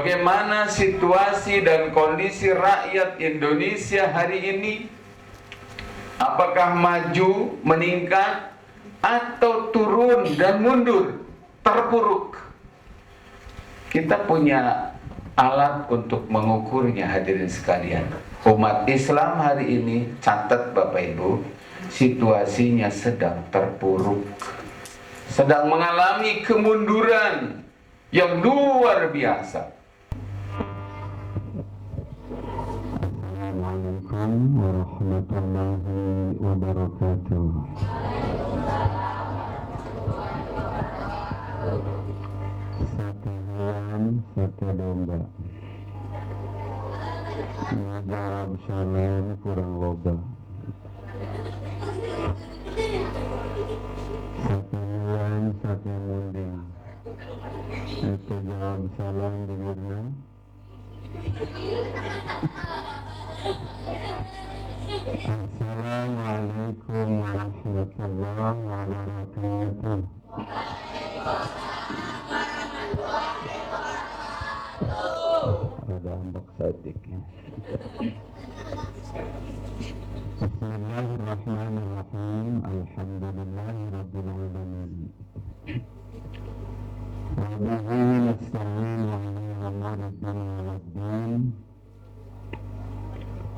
bagaimana situasi dan kondisi rakyat Indonesia hari ini? Apakah maju, meningkat, atau turun dan mundur, terpuruk? Kita punya alat untuk mengukurnya, hadirin sekalian. Umat Islam hari ini, catat Bapak Ibu, situasinya sedang terpuruk, sedang mengalami kemunduran yang luar biasa. Assalamualaikum warahmatullahi wabarakatuh. Satu hewan, satu domba. Jawab salam kurang loba. Satu hewan, satu munding. Itu jawab salam di mana? Assalamualaikum warahmatullahi wabarakatuh. Ada ambak sadik ya. Bismillahirrahmanirrahim. Alhamdulillahirabbil alamin. Wa bihi nasta'in wa ala umuri waddin.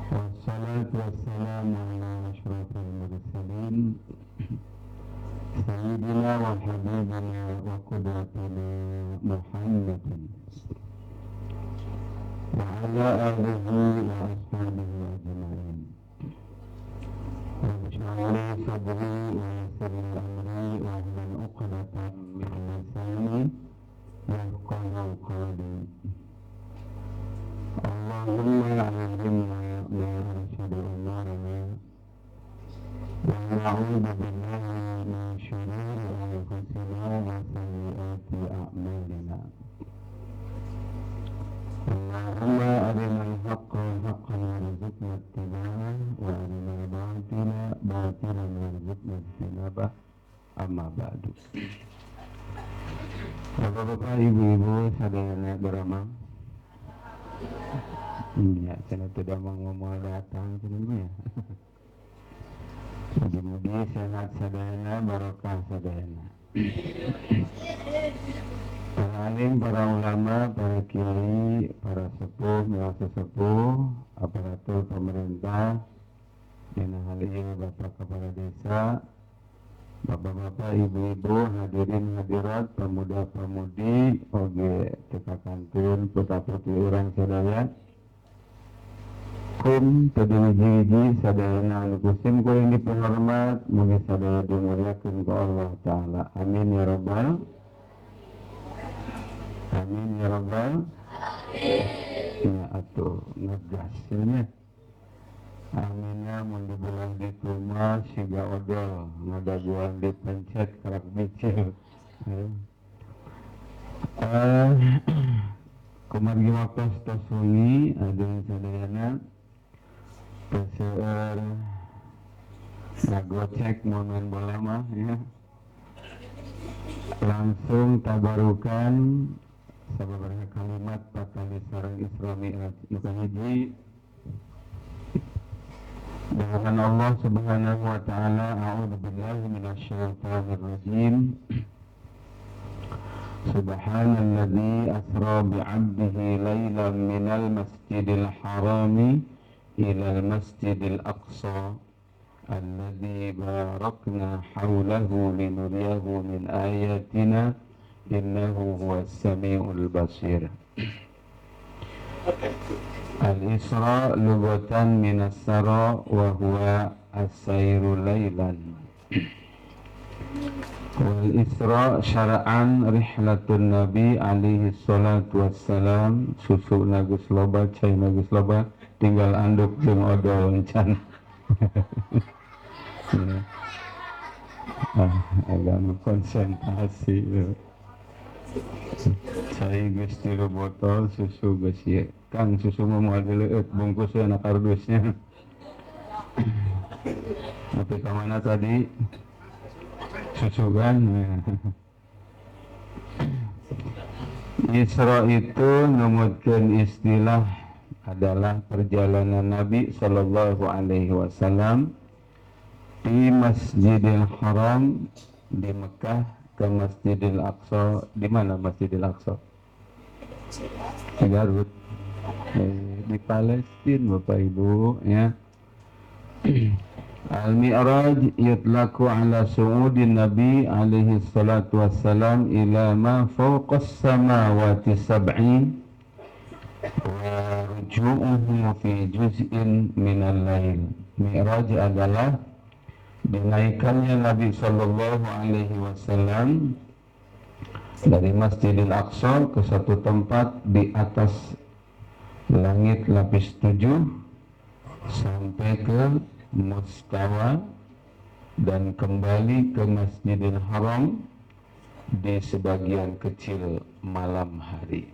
Wassalatu wassalamu ala asyrafil mursalin sayyidina wa habibina wa qudwatina Muhammadin wa ala alihi wa ashabihi ajma'in. Rabbi shrah li sadri wa yassir li amri wahlul 'uqdatam min lisani yafqahu qawli. Allahumma allimna ma arshadu umurana wa na'udzu billahi min shururi anfusina wa sayyiati a'malina. Allahumma arinal haqqa haqqan warzuqna ittiba'ah wa arinal batila batilan warzuqna ijtinabah. Amma ba'du. Bapak-bapak, ibu-ibu, saudara beramang. Ya, saya tidak mau datang sebenarnya. Mudah-mudahan sehat sadayana, barokah sadayana. Para alim, para ulama, para kiai, para sepuh, para sesepuh, aparatur pemerintah, dan hal ini Bapak Kepala Desa, Bapak-bapak, ibu-ibu, hadirin hadirat, pemuda-pemudi, oge teka kantun, putra-putri urang sadaya. Kum tadi hiji sadayana anu kusim kuring dipenghormat, mugi sadaya dimuliakeun ku Allah Ta'ala. Amin ya rabbal. Amin ya rabbal. Ya atuh ngegasnya. Aminnya mun dibilang di rumah siga odol, ngadaguan dipencet kerak bicil. Kumargi waktos tosuni adeun sadayana peseur ngagocek momen bola mah ya. Langsung tabarukan sababaraha kalimat pakali sareng Isra Mi'raj nu kahiji. Dengan Allah Subhanahu wa ta'ala, a'udzubillahi minasyaitonir rajim. Subhanalladzi asra bi'abdihi lailan minal masjidil harami ilal masjidil aqsa alladzi barakna hawlahu linuriyahu min ayatina innahu huwas samiul basir. Al-Isra lugatan minas sara wa huwa as-sayru laylan. Wal Isra syara'an rihlatun Nabi alaihi salatu wassalam. Susu nagus loba, cai nagus loba, tinggal anduk jeung odol encan. Agak konsentrasi. Cai geus 3 botol, susu geus ieu. Kang susu mah moal dileueut bungkusna kardusnya. Tapi kemana tadi? Susu kan? Isra itu numutkeun istilah adalah perjalanan Nabi Sallallahu Alaihi Wasallam di Masjidil Haram di Mekah ke Masjidil Aqsa. Di mana Masjidil Aqsa? Di Garut. Di Palestina, Bapak Ibu, ya. Al-Mi'raj yutlaqu ala su'udin Nabi alaihi salatu wassalam ila ma fawqas samawati sab'i wa ruju'uhu fi juz'in minal lail. Mi'raj adalah dinaikannya Nabi sallallahu alaihi wasallam dari Masjidil Aqsa ke satu tempat di atas langit lapis 7 sampai ke Mustawa dan kembali ke Masjidil Haram di sebagian kecil malam hari.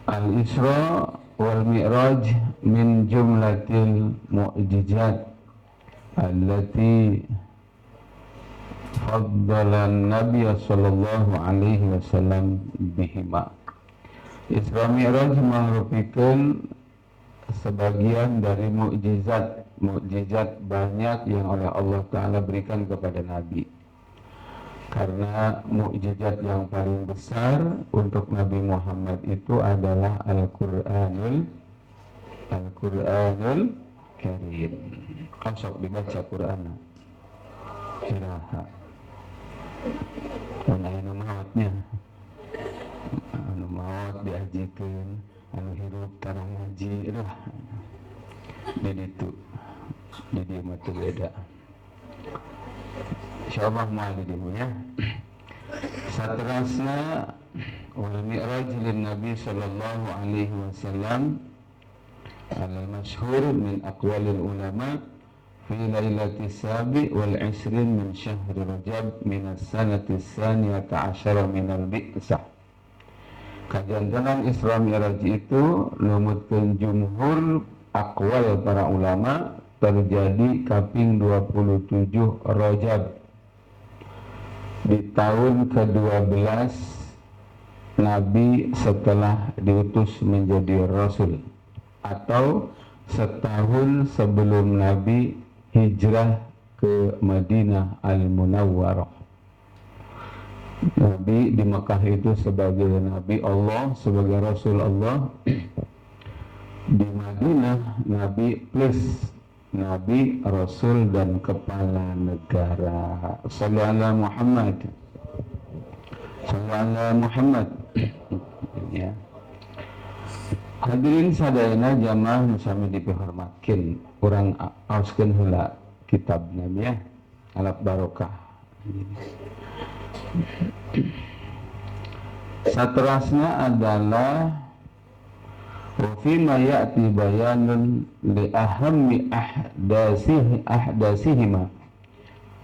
Al-Isra wal Mi'raj min jumlatil mu'jizat allati faddala Nabi sallallahu alaihi wasallam bihima. Isra Mi'raj merupakan sebagian dari mukjizat banyak yang oleh Allah Ta'ala berikan kepada Nabi. Karena mukjizat yang paling besar untuk Nabi Muhammad itu adalah Al-Quranul Karim. Kasok dibaca Quran. Iraha. Anu mautnya. Anu maut diajikeun. Anu hirup tarang ngaji itulah jadi itu jadi matu beda insyaallah mau di dinya satrasna wal mi'raj lin nabi sallallahu alaihi wasallam al masyhur min aqwalil ulama fi lailatis sabi wal 20 min syahr rajab min as-sanati as-saniyata 'asyara min al-bi'tsah. Kajantanan Isra Mi'raj itu numutkeun jumhur aqwal para ulama terjadi kaping 27 Rajab di tahun ke-12 Nabi setelah diutus menjadi Rasul atau setahun sebelum Nabi hijrah ke Madinah Al-Munawwarah. Nabi di Mekah itu sebagai Nabi Allah, sebagai Rasul Allah. Di Madinah Nabi plus Nabi, Rasul dan kepala negara. Sallallahu alaihi Muhammad. Sallallahu alaihi Muhammad. Ya. Hadirin sadayana jamaah sami dipihormatkeun. Urang aoskeun heula kitab Nabi ya. Alat barokah. Satrasna adalah wafima ya'ti bayanun li ahammi ahdasihima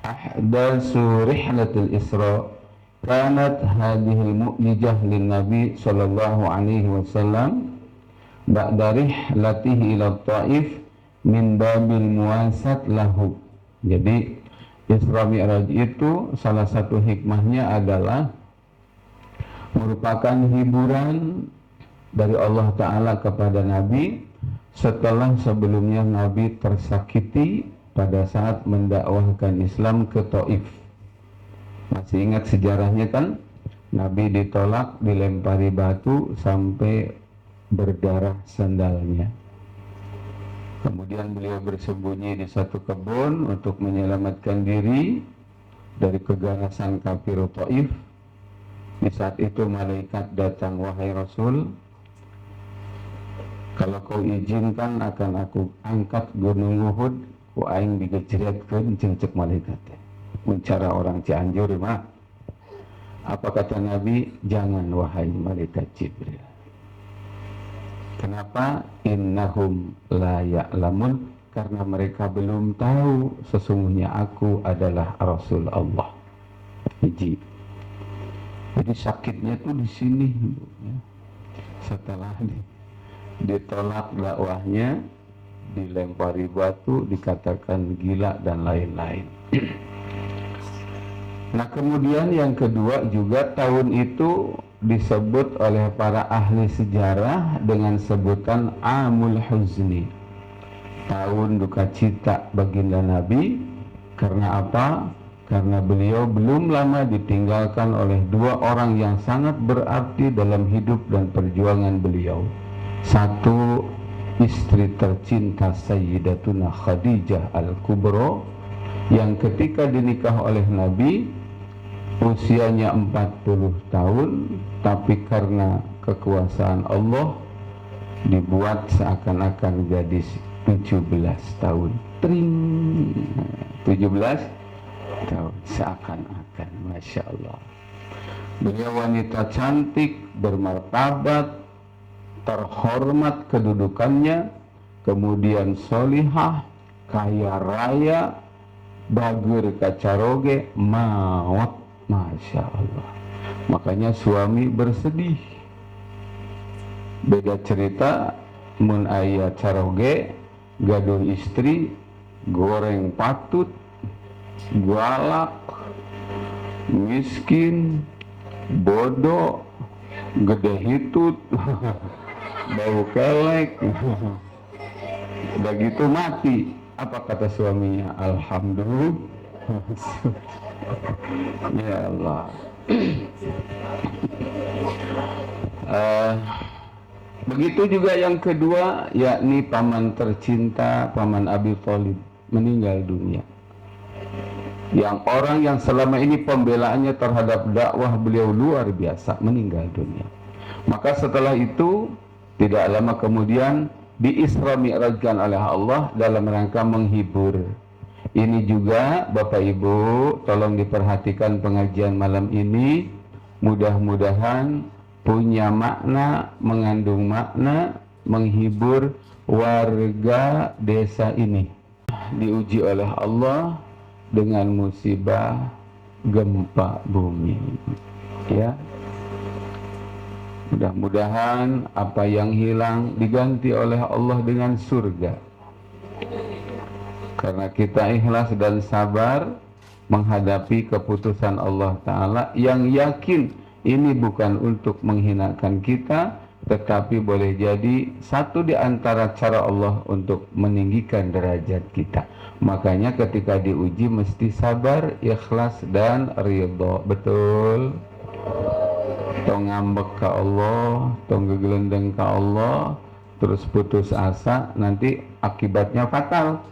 ahdasu rihlatil isra kanat hadihil mu'jizah lin nabi sallallahu alaihi wasallam ba'da rihlatihi ila Taif min babil muasat lahu. Jadi Isra Mi'raj itu salah satu hikmahnya adalah merupakan hiburan dari Allah Ta'ala kepada Nabi setelah sebelumnya Nabi tersakiti pada saat mendakwahkan Islam ke Taif. Masih ingat sejarahnya kan? Nabi ditolak, dilempari batu sampai berdarah sandalnya. Kemudian beliau bersembunyi di satu kebun untuk menyelamatkan diri dari keganasan kafir Taif. Di saat itu malaikat datang, wahai Rasul, kalau kau izinkan akan aku angkat gunung Uhud, ku aing digejretkeun cek malaikat. Mencara orang Cianjur mah. Apa kata Nabi? Jangan wahai malaikat Jibril. Kenapa? Innahum la ya'lamun, karena mereka belum tahu sesungguhnya aku adalah Rasul Allah. Jadi sakitnya tuh di sini, ya. Setelah ditolak dakwahnya, dilempari batu, dikatakan gila dan lain-lain. Nah kemudian yang kedua juga tahun itu disebut oleh para ahli sejarah dengan sebutan Amul Huzni, tahun duka cita baginda Nabi. Karena apa? Karena beliau belum lama ditinggalkan oleh dua orang yang sangat berarti dalam hidup dan perjuangan beliau. Satu, istri tercinta Sayyidatuna Khadijah Al-Kubra, yang ketika dinikah oleh Nabi usianya 40 tahun, tapi karena kekuasaan Allah dibuat seakan-akan gadis 17 tahun. Tring, 17 tahun seakan-akan. Masya Allah. Beliau wanita cantik, bermartabat, terhormat kedudukannya, kemudian solihah, kaya raya, bager kacaroge, maut. Masya Allah. Makanya suami bersedih. Beda cerita mun aya caroge gaduh istri, goreng patut, galak, miskin, bodoh, gede hitut, bau kelek, udah gitu mati. Apa kata suaminya? Alhamdulillah. Ya Allah. Begitu juga yang kedua, yakni paman tercinta, paman Abi Thalib, meninggal dunia. Yang orang yang selama ini pembelaannya terhadap dakwah beliau luar biasa, meninggal dunia. Maka setelah itu tidak lama kemudian di-Isra Mi'rajkan oleh Allah dalam rangka menghibur. Ini juga Bapak Ibu tolong diperhatikan pengajian malam ini, mudah-mudahan punya makna, mengandung makna, menghibur warga desa ini. Diuji oleh Allah dengan musibah gempa bumi. Ya. Mudah-mudahan apa yang hilang diganti oleh Allah dengan surga. Karena kita ikhlas dan sabar menghadapi keputusan Allah Ta'ala yang yakin ini bukan untuk menghinakan kita, tetapi boleh jadi satu di antara cara Allah untuk meninggikan derajat kita. Makanya ketika diuji mesti sabar, ikhlas dan ridho. Betul? Tong ngambek ke Allah, tong gegelendeng ke Allah, terus putus asa, nanti akibatnya fatal.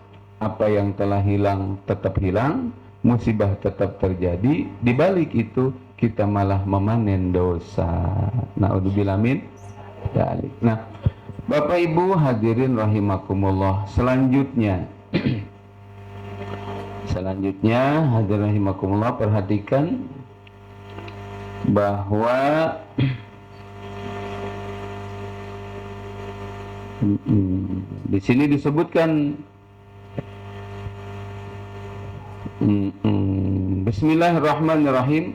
Apa yang telah hilang tetap hilang, musibah tetap terjadi, di balik itu kita malah memanen dosa. Naudzubillah min dzalik. Nah, Bapak Ibu hadirin rahimakumullah, selanjutnya hadirin rahimakumullah, perhatikan bahwa di sini disebutkan Bismillahirrahmanirrahim.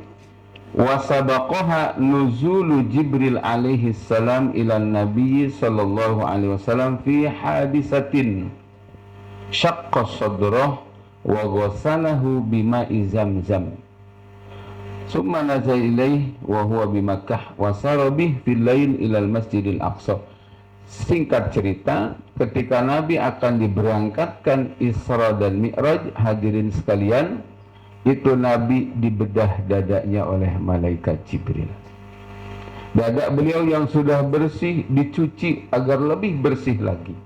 Wa sabaqaha nuzulu Jibril alaihi salam ila Nabi sallallahu alaihi wasallam fi hadisatin syaqqa sadrah wa ghasalahu bima'i zamzam. Summa nazala ilaih wa huwa bi Makkah wa sara bih fil lail ila al-Masjidil Aqsa. Singkat cerita, ketika Nabi akan diberangkatkan Isra dan Mi'raj, hadirin sekalian, itu Nabi dibedah dadanya oleh malaikat Jibril. Dada beliau yang sudah bersih dicuci agar lebih bersih lagi.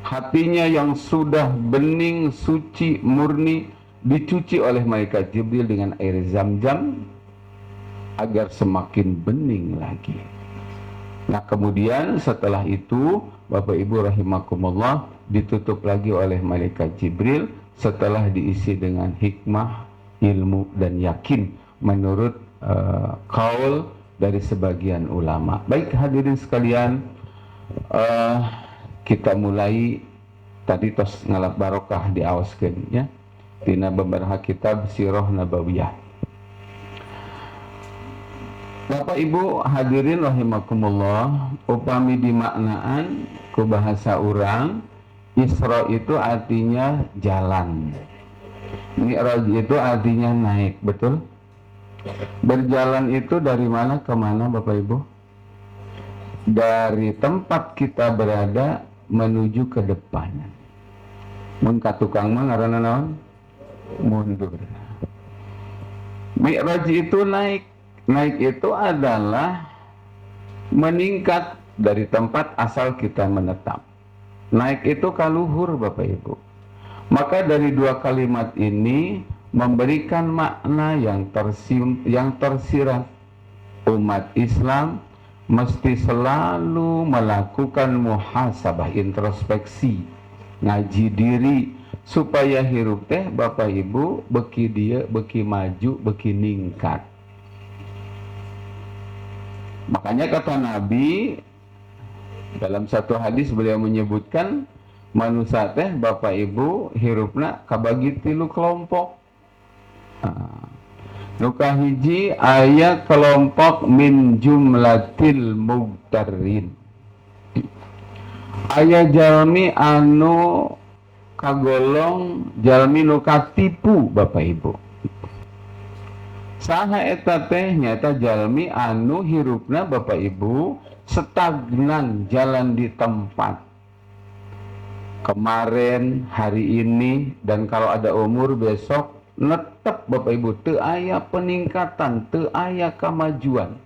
Hatinya yang sudah bening, suci, murni dicuci oleh malaikat Jibril dengan air Zam-Zam agar semakin bening lagi. Nah kemudian setelah itu Bapak Ibu rahimakumullah ditutup lagi oleh malaikat Jibril setelah diisi dengan hikmah, ilmu dan yakin menurut kaul dari sebagian ulama. Baik hadirin sekalian, kita mulai tadi tos ngalap barokah di awaskeun ya tina beberapa kitab sirah nabawiyah. Bapak Ibu hadirin rahimakumullah, upami dimaknaan ku bahasa urang, Isra itu artinya jalan. Mi'raj itu artinya naik, betul? Berjalan itu dari mana ke mana Bapak Ibu? Dari tempat kita berada menuju ke depan. Mun ka tukang mah ngaranna naon? Mundur. Mi'raj itu naik. Naik itu adalah meningkat dari tempat asal kita menetap. Naik itu kaluhur Bapak Ibu. Maka dari dua kalimat ini memberikan makna yang tersirat. Umat Islam mesti selalu melakukan muhasabah, introspeksi, ngaji diri supaya hirup teh Bapak Ibu beki dia, beki maju, beki ningkat. Makanya kata Nabi dalam satu hadis beliau menyebutkan manusia teh Bapak Ibu hirupna kabagi 3 kelompok. Nuka hiji aya kelompok min jumlatil mugtarin. Aya jalmi anu kagolong jalmi nu katipu Bapak Ibu. Saha eta teh nyata jalmi anu hirupna Bapak Ibu stagnan, jalan di tempat. Kemarin, hari ini, dan kalau ada umur besok netep Bapak Ibu teu aya peningkatan, teu aya kemajuan.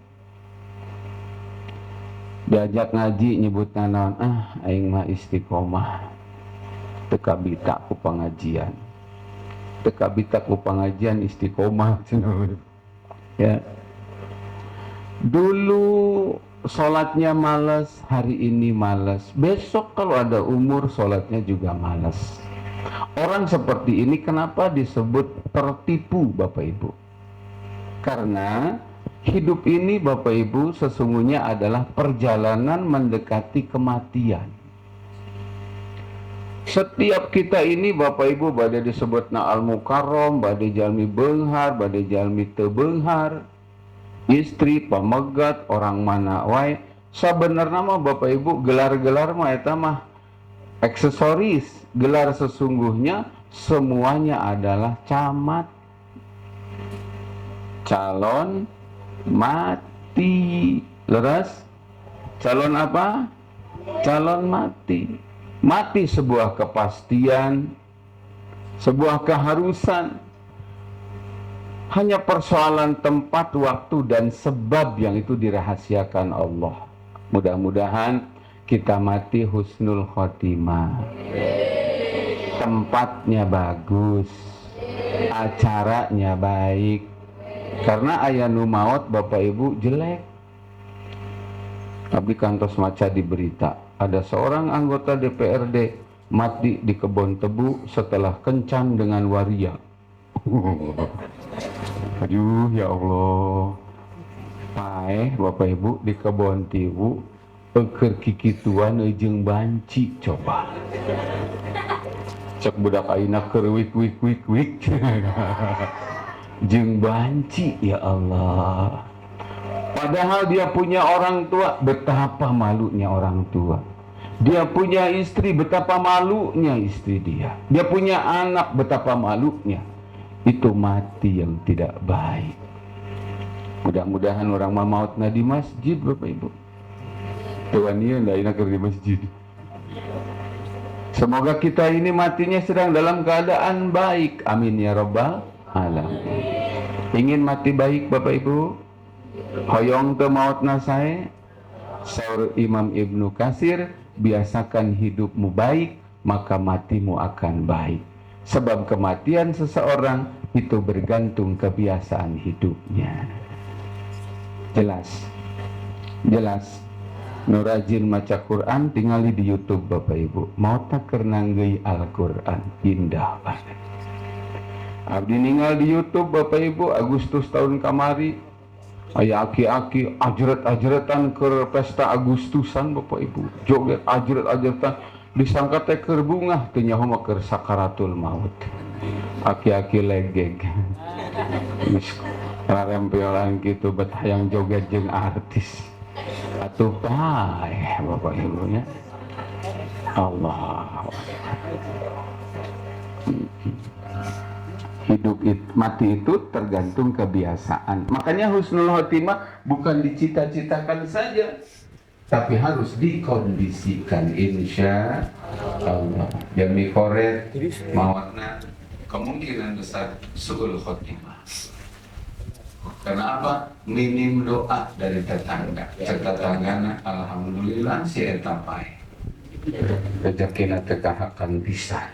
Diajak ngaji nyebutna naon, aing mah istiqomah. Teu kabita ku pengajian. Teu kabita ku pengajian istiqomah. Ya. Dulu sholatnya malas, hari ini malas. Besok kalau ada umur sholatnya juga malas. Orang seperti ini kenapa disebut tertipu Bapak Ibu? Karena hidup ini Bapak Ibu sesungguhnya adalah perjalanan mendekati kematian. Setiap kita ini Bapak Ibu badai disebutna al-mukarram, badai jalmi beunghar, badai jalmi teu beunghar, istri, pamegat, orang mana wae. Sabenerna mah Bapak Ibu gelar-gelar mah eta mah aksesoris. Gelar sesungguhnya semuanya adalah camat, calon mati. Leres? Calon apa? Calon mati. Mati sebuah kepastian, sebuah keharusan. Hanya persoalan tempat, waktu, dan sebab yang itu dirahasiakan Allah. Mudah-mudahan kita mati husnul khotimah. Tempatnya bagus, acaranya baik. Karena aya nu maot Bapak Ibu jelek. Abdi kantos maca di berita, ada seorang anggota DPRD mati di kebun tebu setelah kencan dengan waria. Aduh ya Allah. Paeh Bapak Ibu di kebun tebu keur kikituan jeung banci coba. Cek budak ayeuna keur wik jeung banci ya Allah. Padahal dia punya orang tua, betapa malunya orang tua. Dia punya istri, betapa malunya istri dia. Dia punya anak, betapa malunya. Itu mati yang tidak baik. Mudah-mudahan orang mautna di masjid Bapak Ibu. Tuhan ieu da keur di masjid. Semoga kita ini matinya sedang dalam keadaan baik. Amin ya rabbal alamin. Ingin mati baik Bapak Ibu? Hoyong teu mautna sae. Saur Imam Ibnu Katsir, biasakan hidupmu baik, maka matimu akan baik. Sebab kematian seseorang itu bergantung kebiasaan hidupnya. Jelas? Jelas? Nu rajin maca Quran tingali di YouTube Bapak Ibu. Mau tak kerenanggeui Al-Quran indah banget. Abdi ninggal di YouTube Bapak Ibu Agustus tahun kamari aya aki-aki ajret-ajretan ke pesta Agustusan Bapak Ibu. Joget ajret-ajretan disangka teh keur bungah teu nyaho mah keur sakaratul maut. Aki-aki legeg. Geus rarempeolan kitu bet hayang joget jeung artis. Atuh paeh Bapak Ibu nya. Allah. Mati itu tergantung kebiasaan. Makanya husnul khotimah bukan dicita-citakan saja, tapi harus dikondisikan, insya Allah. Demi koret mawatna kemungkinan besar suul khotimah. Karena apa? Minim doa dari tetangga. Tetanggana alhamdulillah si eta pae. Rezekina teh kahakan pisan.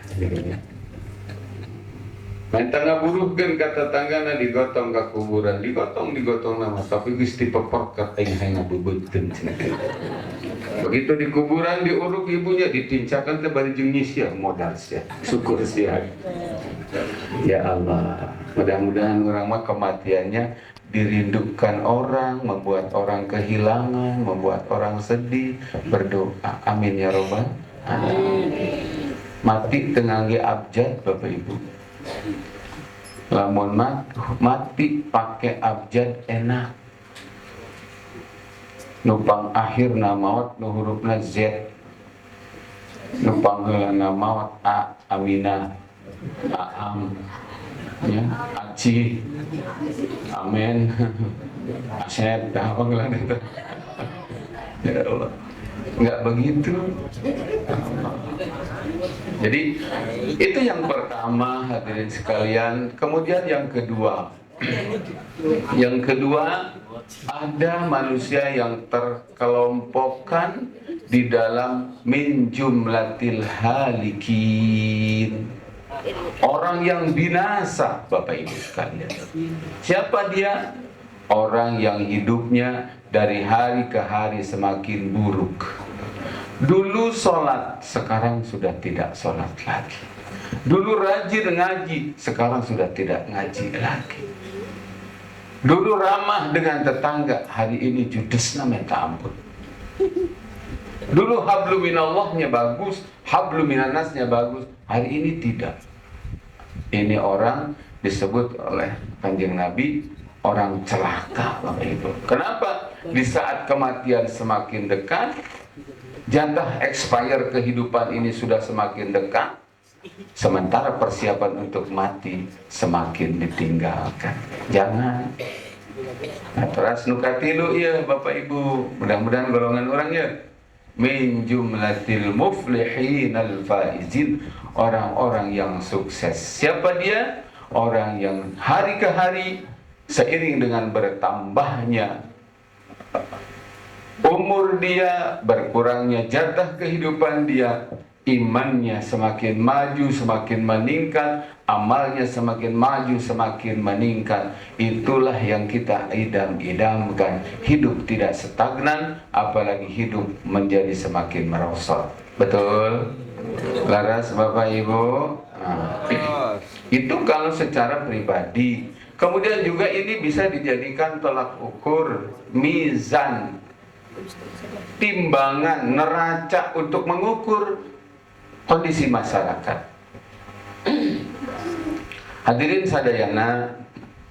Minta ngaburuhkeun ka tetanggana digotong ka kuburan, digotong nama tapi geus dipepek ka aing hayang ngabebeutkeun. Begitu di kuburan diuruk ibunya ditincakan teh bari jeung nyisia modal sia. Syukur sia. Ya Allah, mudah-mudahan orang mah kematiannya dirindukan orang, membuat orang kehilangan, membuat orang sedih. Berdoa, amin ya robbal alamin. Mati tengangge abjad Bapak Ibu. Lamun mati pakai abjad enak. Nupang akhirna maut nu hurufna Z. Nupang heulana maut A, Aminah, Aam, ya, Aci, Amen, Asyed, apa ngelan itu? Ya Allah, nggak begitu. Jadi itu yang pertama hadirin sekalian. Kemudian yang kedua, ada manusia yang terkelompokkan di dalam min jumlatil halikin, orang yang binasa Bapak Ibu sekalian. Siapa dia? Orang yang hidupnya dari hari ke hari semakin buruk. Dulu sholat, sekarang sudah tidak sholat lagi. Dulu rajin ngaji, sekarang sudah tidak ngaji lagi. Dulu ramah dengan tetangga, hari ini judesna minta ampun. Dulu hablu minallahnya bagus, hablu minannasnya bagus, hari ini tidak. Ini orang disebut oleh Kanjeng Nabi orang celaka Bapak Ibu. Kenapa? Di saat kematian semakin dekat, jatah expire kehidupan ini sudah semakin dekat, sementara persiapan untuk mati semakin ditinggalkan. Jangan. Nah, terus nukatilu ya Bapak Ibu, mudah-mudahan golongan orang ya min jumlatil muflihin al-faizin, orang-orang yang sukses. Siapa dia? Orang yang hari ke hari seiring dengan bertambahnya umur dia, berkurangnya jatah kehidupan dia, imannya semakin maju, semakin meningkat, amalnya semakin maju, semakin meningkat. Itulah yang kita idam-idamkan. Hidup tidak stagnan, apalagi hidup menjadi semakin merosot. Betul? Laras Bapak Ibu? Nah, itu kalau secara pribadi. Kemudian juga ini bisa dijadikan tolak ukur, mizan, timbangan, neraca untuk mengukur kondisi masyarakat. Hadirin sadayana,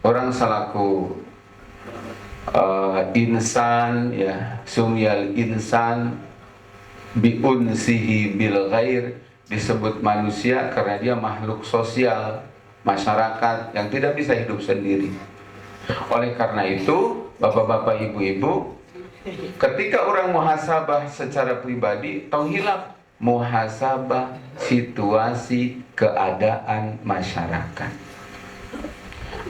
orang salaku insan ya, sumyal insan biunsihi bil ghair, disebut manusia karena dia makhluk sosial, masyarakat yang tidak bisa hidup sendiri. Oleh karena itu, bapak-bapak, ibu-ibu, ketika orang muhasabah secara pribadi, tong hilap muhasabah situasi keadaan masyarakat.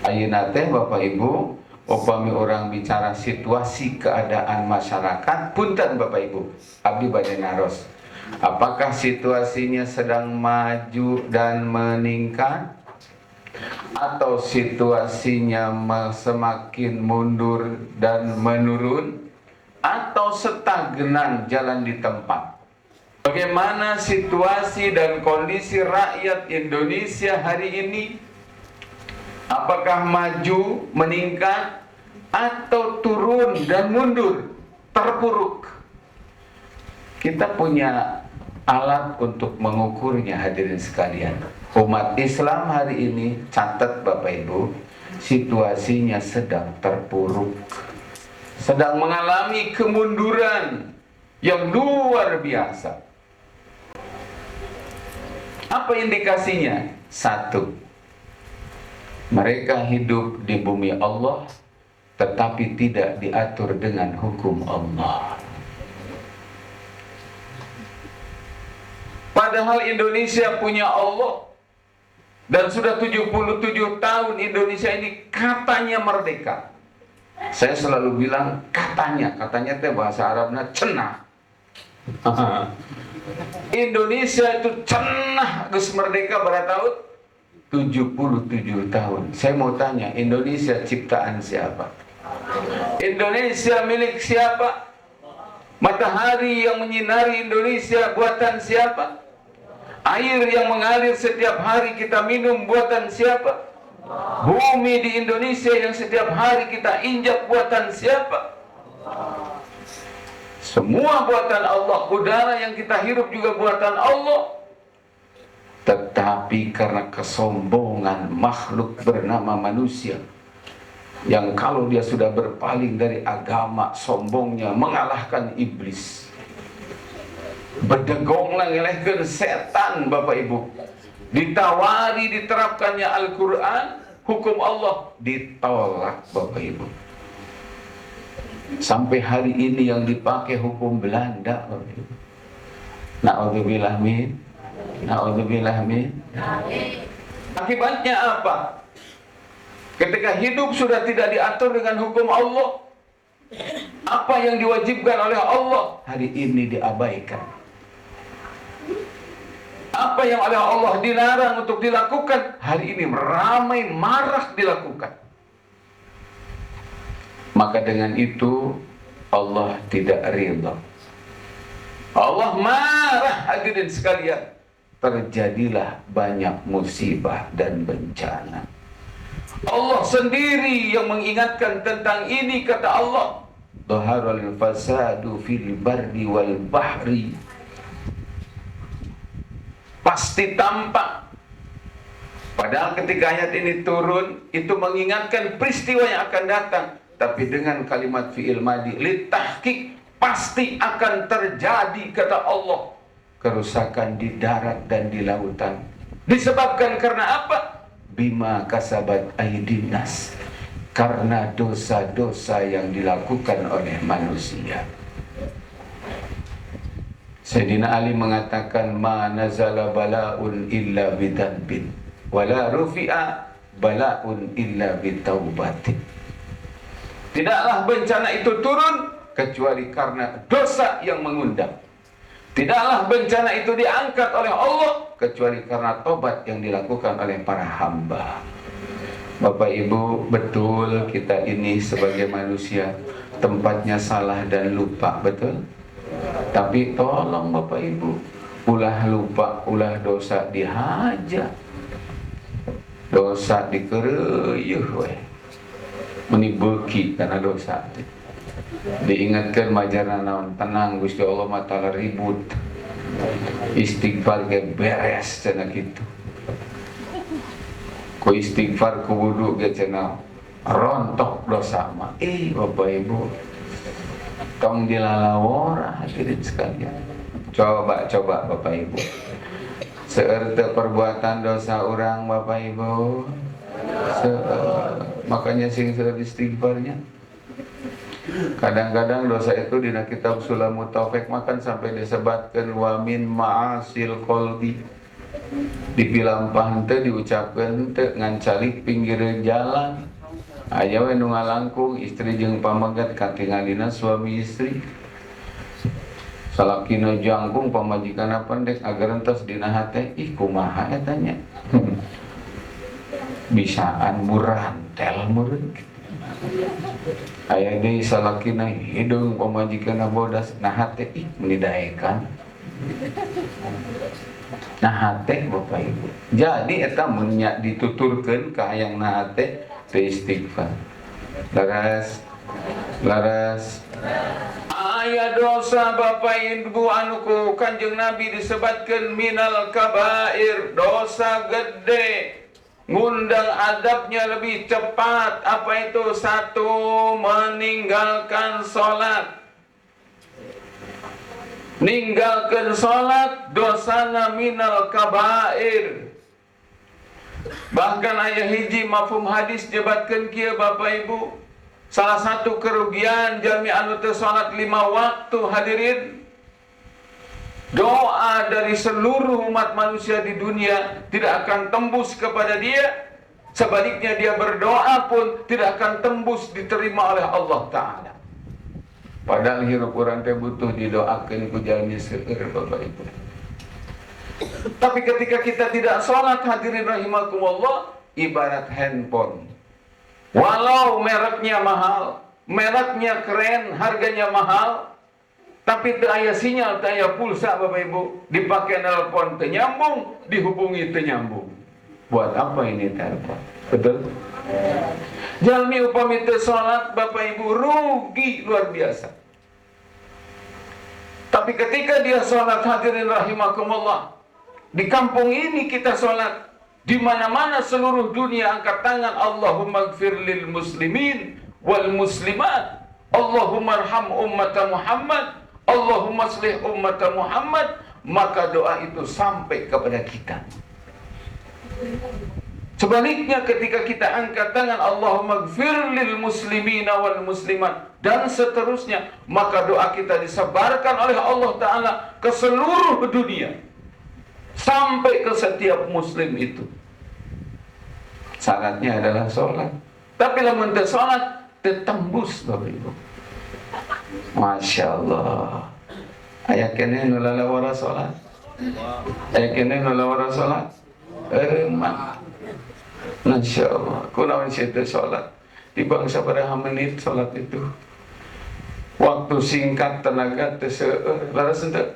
Ayeuna teh Bapak Ibu, upami orang bicara situasi keadaan masyarakat, punten Bapak Ibu, abdi bade naros. Apakah situasinya sedang maju dan meningkat, atau situasinya semakin mundur dan menurun, atau stagnan jalan di tempat? Bagaimana situasi dan kondisi rakyat Indonesia hari ini? Apakah maju, meningkat, atau turun dan mundur, terpuruk? Kita punya alat untuk mengukurnya hadirin sekalian. Umat Islam hari ini, catat Bapak Ibu, situasinya sedang terpuruk, sedang mengalami kemunduran yang luar biasa. Apa indikasinya? Satu, Mereka hidup di bumi Allah, tetapi tidak diatur dengan hukum Allah. Padahal Indonesia punya Allah, dan sudah 77 tahun Indonesia ini katanya merdeka. Saya selalu bilang katanya teh bahasa Arabnya cenah. Indonesia itu cenah geus merdeka berapa tahun? 77 tahun. Saya mau tanya, Indonesia ciptaan siapa? Indonesia milik siapa? Matahari yang menyinari Indonesia buatan siapa? Air yang mengalir setiap hari kita minum buatan siapa? Bumi di Indonesia yang setiap hari kita injak buatan siapa? Semua buatan Allah. Udara yang kita hirup juga buatan Allah. Tetapi karena kesombongan makhluk bernama manusia, yang kalau dia sudah berpaling dari agama, sombongnya mengalahkan iblis, bedegong ngelehkeun setan. Bapak Ibu, ditawari diterapkannya Al-Quran, hukum Allah ditolak. Bapak Ibu, sampai hari ini yang dipakai hukum Belanda. Bapak Ibu, na'udzubillah min, na'udzubillah min. Akibatnya apa? Ketika hidup sudah tidak diatur dengan hukum Allah, apa yang diwajibkan oleh Allah hari ini diabaikan. Apa yang oleh Allah dilarang untuk dilakukan hari ini ramai marah dilakukan. Maka dengan itu Allah tidak ridha. Allah marah, hadirin sekalian. Terjadilah banyak musibah dan bencana. Allah sendiri yang mengingatkan tentang ini, kata Allah, dhaharal fasadu fil barri wal bahri. Pasti tampak. Padahal ketika ayat ini turun, itu mengingatkan peristiwa yang akan datang, tapi dengan kalimat fi'il madi litahqiq, pasti akan terjadi, kata Allah, kerusakan di darat dan di lautan. Disebabkan karena apa? Bima kasabat aydin nas, karena dosa-dosa yang dilakukan oleh manusia. Sayyidina Ali mengatakan, ma nazala bala'un illa bidanbin wala rufi'a bala'un illa bitaubatin. Tidaklah bencana itu turun kecuali karena dosa yang mengundang. Tidaklah bencana itu diangkat oleh Allah kecuali karena tobat yang dilakukan oleh para hamba. Bapak Ibu, betul kita ini sebagai manusia tempatnya salah dan lupa, betul? Tapi tolong Bapak Ibu, ulah lupa, ulah dosa dihaja, dosa dikereueuh we, meni beuki karena dosa. Diingatkan majarna naon, tenang Gusti Allah mah tala ribut, istighfar ge beres cenah kitu. Ku istighfar ku wudu ge cenah rontok dosa mah. Bapak Ibu, tong dilalawora hadirin sekalian. Coba Bapak Ibu, seueur teu perbuatan dosa orang Bapak Ibu, makanya sing seueur istighfarnya. Kadang-kadang dosa itu dina kitab Sulamut Taufik makan sampai disebatkan wa min ma'asil qalbi. Dipilampah teu diucapkeun teu ngan calik pinggir jalan. Aya we nu ngalangkung istri jeung pamagat katingalina suami istri. Salakina jangkung pamajikanna pendek agar entos dina hate, ih kumaha eta nya. Bisaan murah tel meureun. Aya deui salakina hidung pamajikanna bodas, nah hate ih menidaekan. Nah hate Bapak Ibu. Jadi eta mun nya dituturkeun ka hayang nah hate teu istighfar. Laras. Aya dosa Bapak Ibu anu ku Kanjeng Nabi disebutkeun minal kabair, dosa gede. Ngundang adabnya lebih cepat. Apa itu? Satu, meninggalkan sholat. Ninggalkan sholat dosana minal kabair. Bahkan ayah hiji mafhum hadis jebatkeun kieu Bapak Ibu, salah satu kerugian jalmi anu teu salat 5 waktu hadirin, doa dari seluruh umat manusia di dunia tidak akan tembus kepada dia. Sebaliknya dia berdoa pun tidak akan tembus diterima oleh Allah Ta'ala. Padahal hirup urang teh butuh didoakeun ku jalmi seueur Bapak Ibu. Tapi ketika kita tidak sholat hadirin rahimakumullah, ibarat handphone. Walau mereknya mahal, mereknya keren, harganya mahal, tapi teu aya sinyal, teu aya pulsa Bapak Ibu, dipakai nelpon teu nyambung, dihubungi teu nyambung. Buat apa ini telepon? Betul? Jalmi upami teu salat Bapak Ibu rugi luar biasa. Tapi ketika dia salat hadirin rahimakumullah, di kampung ini kita salat, di mana-mana seluruh dunia angkat tangan, Allahumma ighfir lil muslimin wal muslimat, Allahumma arham ummata Muhammad, Allahumma aslih ummata Muhammad, maka doa itu sampai kepada kita. Sebaliknya ketika kita angkat tangan Allahumma ighfir lil muslimina wal muslimat dan seterusnya, maka doa kita disebarkan oleh Allah Ta'ala ke seluruh dunia, sampai ke setiap muslim itu. Syaratnya adalah sholat. Tapi lamun teu sholat tetembus Bapak Ibu. Masya Allah. Aya kene nu lalawara sholat. Aya kene nu lalawara sholat. Emak. Masya Allah. Kunaon sih teu sholat? Di bangsa sabaraha menit sholat itu? Waktu singkat, tenaga teu seueur. Laras henteu?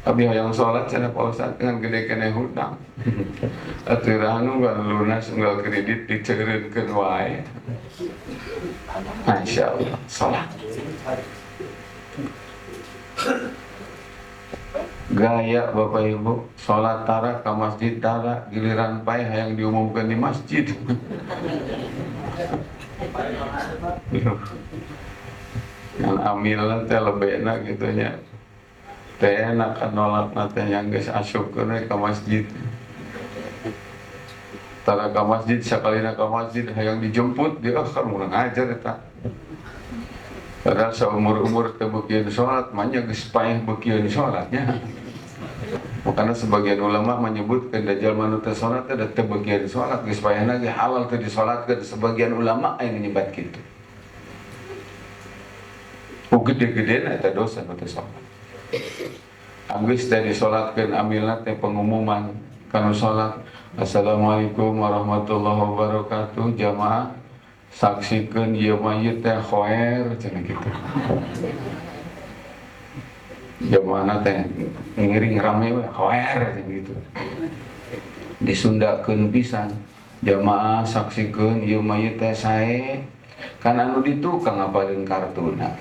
Abi hoyong sholat cenah Pak Ustaz dengan gede kene hutang. Aturan unggal lunas unggal kredit diceureunkeun wae. Masya Allah, sholat. Gaya Bapak Ibu, sholat tara ke masjid tara, giliran pae hayang diumumkan di masjid. Yang amilna teh lebena gitunya. Teh enak kan nolak nate yang geus asyukeun ke masjid. Tara ke masjid sakalina ke masjid hayang dijemput dia kan urang ajar eta. Padahal seumur-umur teu beukeun salat manya geus paeh beukeun salatnya. Makanya sebagian ulama menyebutkan dajjal manu teu salat teh teu beukeun salat geus paehna ge halal teu disalatkeun. Sebagian ulama aya nyebat kitu. Gede-gedena eta dosa nu teu salat. Anggeus teh disalatkeun amilna teh pengumuman kana salat. Assalamualaikum warahmatullahi wabarakatuh. Jamaah saksikeun ieu mayit teh khoer cenah kitu. Jamaahna teh ngiring rame we khoer cenah kitu. Disundakeun pisan. Jamaah saksikeun ieu mayit teh sae. Kan anu ditukang ngapalin kartuna.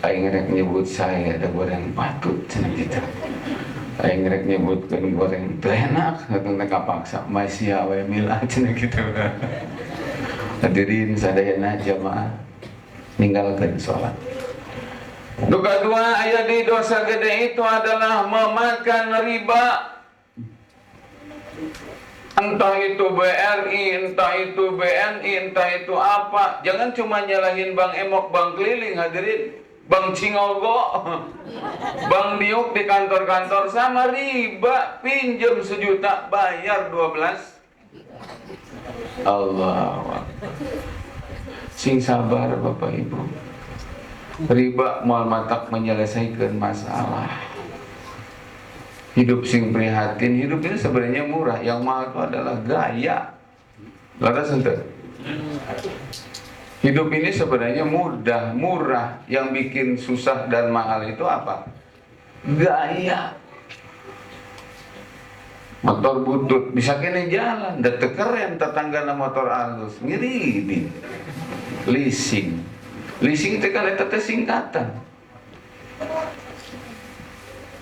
Aing rek nyebut saya ada goreng patut cenah kitu. Aing rek nyebutkeun goreng teu enak, hatung teh kapaksa masih we milah cenah kitu. Hadirin sadayana jamaah ninggalkeun salat. Nu kadua aya di dosa gede itu adalah memakan riba. Entah itu BRI, entah itu BNI, entah itu apa. Jangan cuma nyalahin Bang Emok, Bang Keliling hadirin, Bang Cingogo, Bang Diuk di kantor-kantor sama riba. Pinjam 1 juta, bayar 12. Allah. Sing sabar Bapak Ibu. Riba moal matak menyelesaikan masalah. Hidup sing prihatin, hidup ini sebenarnya murah. Yang mahal itu adalah gaya. Laras ente. Hidup ini sebenarnya mudah, murah. Yang bikin susah dan mahal itu apa? Gaya. Motor butut bisa kene jalan, da teu keren tetanggana motor alus, ngiridin. Leasing. Leasing teh kan eta teh singkatan.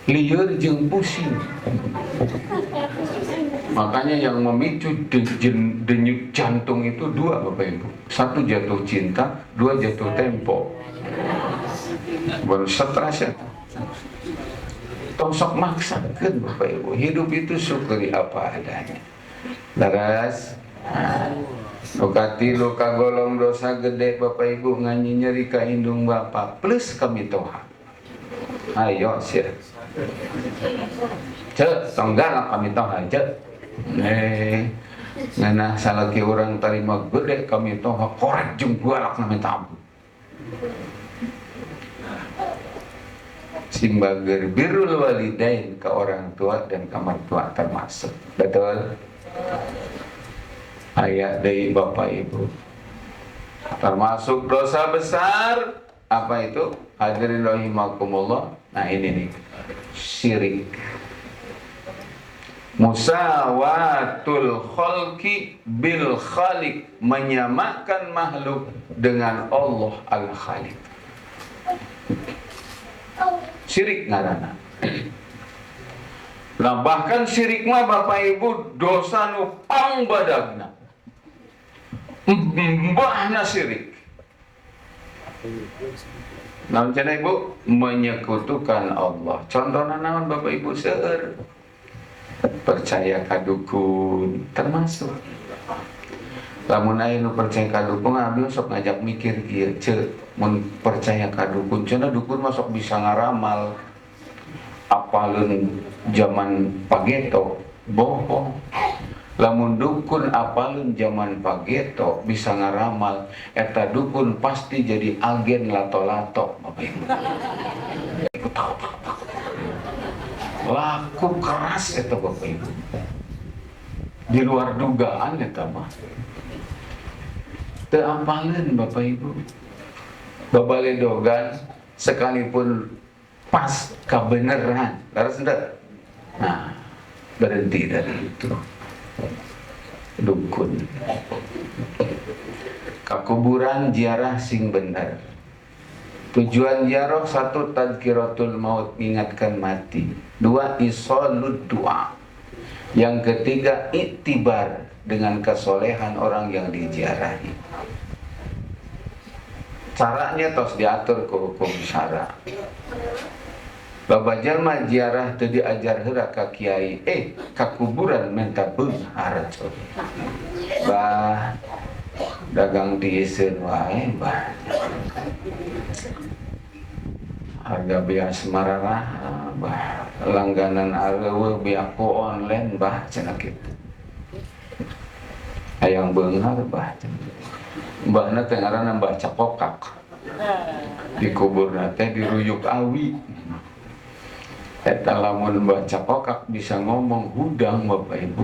Lieur jeung pusing. Makanya yang memicu denyut jantung itu 2 Bapak Ibu. 1 jatuh cinta, 2 jatuh tempo. Baru stres ya. tong sok maksakeun Bapak Ibu. Hidup itu syukuri apa adanya. Laras, nu katilu kagolong dosa gede Bapak Ibu nyeri ka indung Bapak plus kamitoha. Ayo sia. Cek tonggal kamitoha cek. Ngana salaki urang tarima gede kamitoha korek jeung galak na minta ampun. Sing bager birrul walidain ke orang tua dan ke mertua termasuk. Betul? Ayat dari Bapak Ibu. Termasuk dosa besar apa itu? Hadirin rahimakumullah. Nah ini nih, syirik. Musawatul khalqi bil khaliq, menyamakan makhluk dengan Allah al-Khaliq. Syirik ngaranna. Nah bahkan syirik mah Bapak Ibu dosa nu pangbadagna. Mbahna syirik. Namun cenah Ibu menyekutukan Allah. Contohna naon Bapak Ibu seueur? Percaya ka dukun termasuk. Lamun aya nu percaya ka dukun abdi sok ngajak mikir kieu ceuk mun percaya ka dukun cenah dukun mah sok bisa ngaramal apaleun zaman pageto bohong. Lamun dukun apaleun zaman pageto bisa ngaramal eta dukun pasti jadi agen lato-lato Bapak Ibu. Laku keras eta Bapak Ibu. Di luar dugaan eta mah. Teu apaleun Bapak Ibu. Babaledogan sekalipun pas kebenaran, laras enggak? Nah, berhenti dari itu. Dukun. Kakuburan ziarah sing benar. Tujuan ziarah satu tadkiratul maut, mengingatkan mati. Dua isolud doa. Yang ketiga iktibar dengan kesolehan orang yang diziarahi. Caranya tos diatur ke hukum syara. Babajal mah ziarah teu diajar heula ka kiai, ka kuburan minta beunghar. Bah dagang dieuseun wae bah. Harga bias mararah bah, langganan areueuh biaku online bah cenah kitu. Hayang beunghar bah. Mbahna teh ngaranna Mbah Cakokak. Di kuburna teh diruyuk awi. Eta lamun Mbah Cakokak bisa ngomong hudang Bapak Ibu.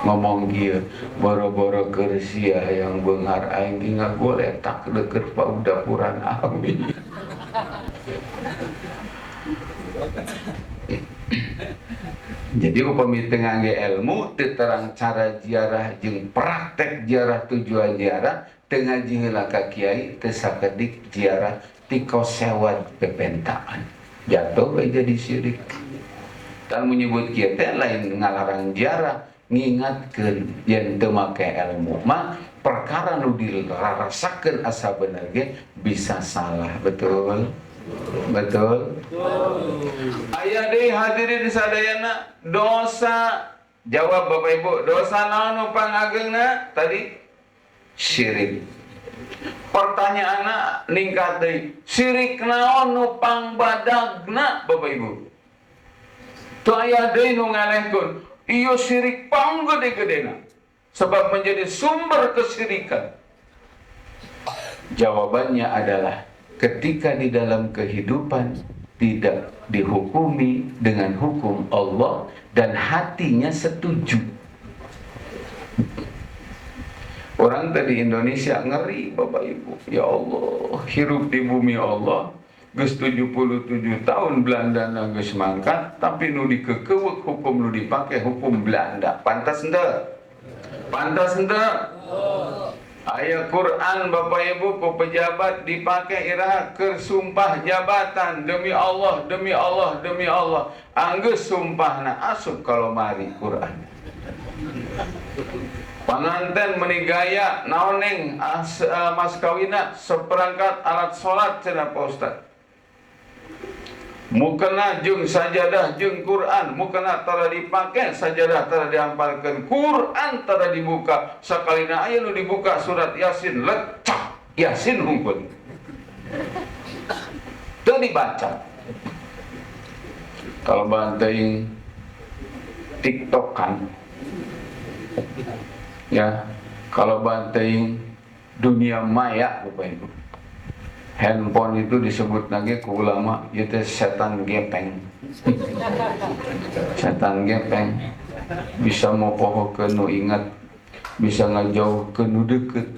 Ngomong kieu, boro-boro keur sia hayang beunghar aing ge ngagoletak deukeut paudapuran awi. Jadi upami teu ngangge ilmu teu terang cara ziarah jeung praktek ziarah tujuan ziarah teu ngaji heula ka kiai teu sakedik ziarah ti kosewat pepentaan jatuh we jadi syirik. Dan menyebut kieu teh lain ngalarang ziarah ngingatkeun yen teu make ilmu mah perkara nu dirarasakeun asa bener ge bisa salah. Betul? Betul? Aya deui hadirin sadayana dosa. Jawab Bapak Ibu, dosa naon nu pangageungna tadi? Syirik. Pertanyaanna ningkat deui, syirik naon nu pangbadagna Bapak Ibu? Teu aya deui nu ngalehkeun, ieu syirik panggede-gedena sebab menjadi sumber kesyirikan. Jawabannya adalah ketika di dalam kehidupan tidak dihukumi dengan hukum Allah dan hatinya setuju. Orang tadi Indonesia ngeri Bapak Ibu. Ya Allah, hirup di bumi Allah geus 77 tahun Belanda geus mangkat, tapi nu dikekeuweuk hukum nu dipake hukum Belanda. Pantas henteu? Pantas henteu? Aya Quran Bapak Ibu ku pejabat dipake iraha keur sumpah jabatan demi Allah, demi Allah, demi Allah. Anggeus sumpahna asup kalau mari Quran. Panganten meuni gaya naon neng mas kawina seperangkat alat salat cenah Pak Ustaz. Mukena jeung sajadah jeung Quran, mukena tara dipake, sajadah tara diampalkeun, Quran tara dibuka. Sakalina aya nu dibuka surat Yasin, lecak Yasin hungkul. Teu dibaca. Kalau banting TikTok kan, ya, kalau banting dunia maya, Bapak Ibu. Handphone itu disebut lagi ke ulama itu setan gepeng. Setan gepeng bisa mopohokeun nu ingat, bisa ngajauhkeun nu deukeut.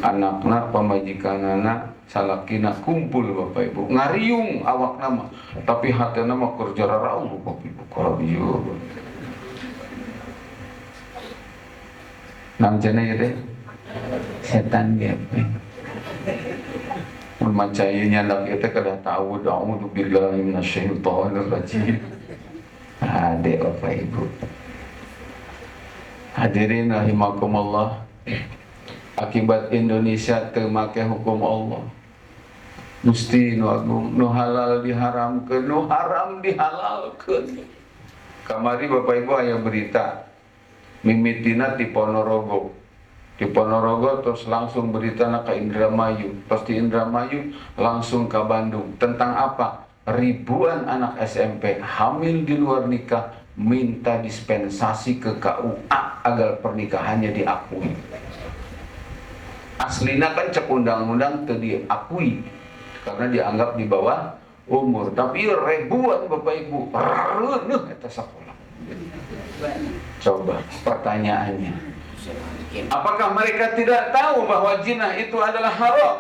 Anakna pamajikanana salakina kumpul Bapak Ibu, ngariung awakna mah, tapi hatena mah keur jararau Bapak Ibu. Karabieu. Namjana ya teh setan gepeng. Macainya nak kita kada tahu a'udzu billahi minasyaitonir rajim. Ade Bapak Ibu. Hadirin rahimakumullah. Akibat Indonesia teu make hukum Allah. Gusti nu agung, nu halal diharamkeun, nu haram dihalalkeun. Kamari Bapak Ibu aya berita mimitina di Ponorogo. Di Ponorogo terus langsung beritana ke Indramayu, pasti Indramayu langsung ke Bandung. Tentang apa? Ribuan anak SMP hamil di luar nikah minta dispensasi ke KUA agar pernikahannya diakui. Aslina kan cek undang-undang teu diakui karena dianggap di bawah umur. Tapi ribuan Bapak Ibu reuneuh eta sakola. Coba pertanyaannya, apakah mereka tidak tahu bahwa zina itu adalah haram?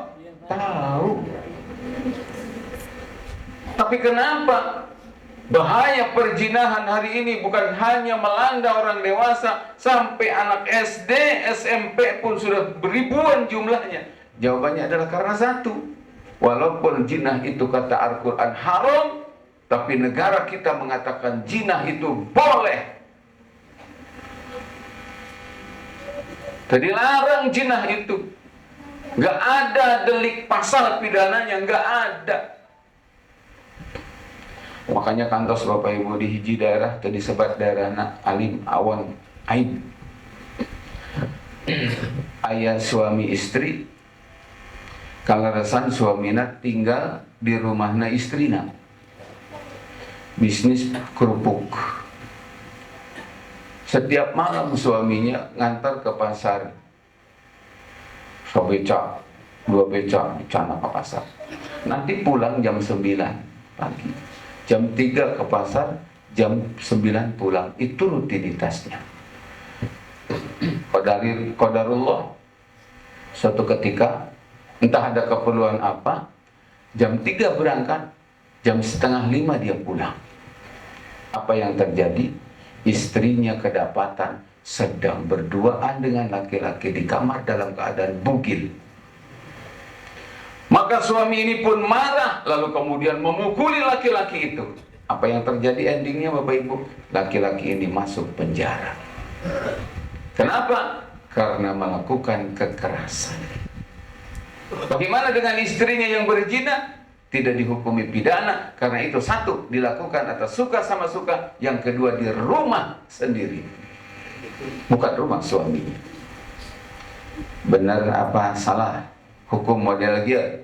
Tahu. Tapi kenapa bahaya perzinahan hari ini bukan hanya melanda orang dewasa, sampai anak SD, SMP pun sudah beribuan jumlahnya? Jawabannya adalah karena satu. Walaupun zina itu kata Al-Quran haram, tapi negara kita mengatakan zina itu boleh. Jadi larang zina itu. Gak ada delik pasal pidananya, gak ada. Makanya kantos Bapak Ibu di hiji daerah tadi sebat daerahna alim awan aib. Ayah suami istri kalaresan suamina tinggal di rumahna istrina. Bisnis kerupuk. Setiap malam suaminya ngantar ke pasar. Sebeca, 2 beca dicana ke pasar. Nanti pulang jam 9 pagi. Jam 3 ke pasar, jam 9 pulang. Itu rutinitasnya. Qadarullah. Suatu ketika, entah ada keperluan apa, jam 3 berangkat, jam setengah 5 dia pulang. Apa yang terjadi? Istrinya kedapatan sedang berduaan dengan laki-laki di kamar dalam keadaan bugil. Maka suami ini pun marah, lalu kemudian memukuli laki-laki itu. Apa yang terjadi endingnya Bapak Ibu? Laki-laki ini masuk penjara. Kenapa? Karena melakukan kekerasan. Bagaimana dengan istrinya yang berzina? Tidak dihukumi pidana, karena itu satu, dilakukan atas suka sama suka, yang kedua di rumah sendiri, bukan rumah suami. Benar apa salah hukum model dia?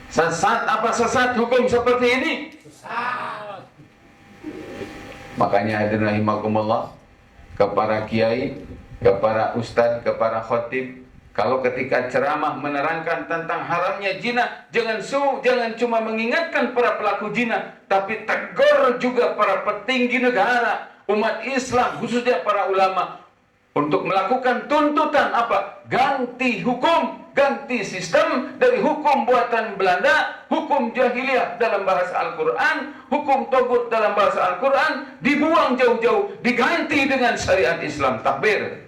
Sesat apa sesat hukum seperti ini? Sesat. Makanya hadirin rahimakumullah, kepada kiai, kepada ustadz, kepada khotib, kalau ketika ceramah menerangkan tentang haramnya zina, jangan cuma mengingatkan para pelaku zina, tapi tegur juga para petinggi negara, umat Islam, khususnya para ulama, untuk melakukan tuntutan apa? Ganti hukum, ganti sistem dari hukum buatan Belanda, hukum jahiliyah dalam bahasa Al-Quran, hukum togut dalam bahasa Al-Quran, dibuang jauh-jauh, diganti dengan syariat Islam. Takbir.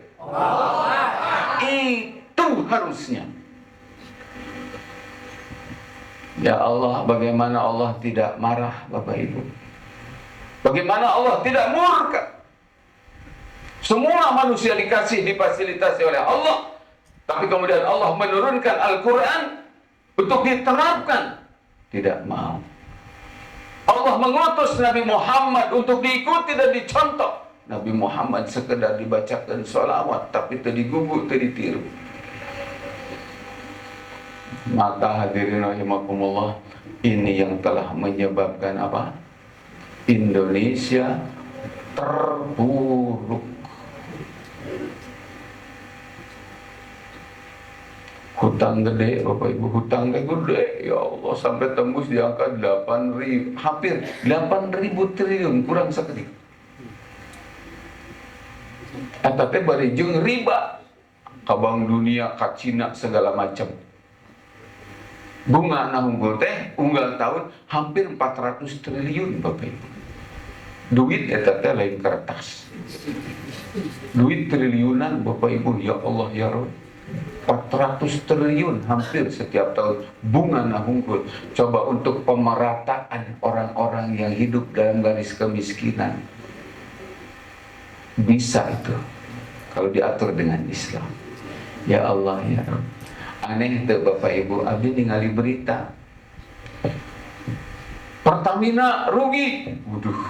Itu harusnya. Ya Allah, bagaimana Allah tidak marah Bapak Ibu? Bagaimana Allah tidak murka? Semua manusia difasilitasi oleh Allah, tapi kemudian Allah menurunkan Al-Quran untuk diterapkan. tidak mau. Allah mengutus Nabi Muhammad untuk diikuti dan dicontoh. Nabi Muhammad sekedar dibacakan sholawat, tapi tadi gugu, tadi tiru. Maka hadirin rahimakumullah, ini yang telah menyebabkan apa? Indonesia terpuruk. Hutang gede, Bapak Ibu, hutang gede, ya Allah, sampai tembus di angka 8.000, hampir 8.000 triliun, kurang sekali. Tapi barijeng riba, ke Bank Dunia, ke Cina, segala macam. Bunga unggul teh, unggal tahun, hampir 400 triliun, Bapak Ibu. Duit eta teh lain kertas. Duit triliunan, Bapak Ibu, ya Allah, ya Rabb. 400 triliun hampir setiap tahun bunga nahunggul. Coba untuk pemerataan orang-orang yang hidup dalam garis kemiskinan, bisa itu kalau diatur dengan Islam. Ya Allah, ya Rabb. Aneh tuh Bapak Ibu, abdi ningali berita Pertamina rugi. Waduh,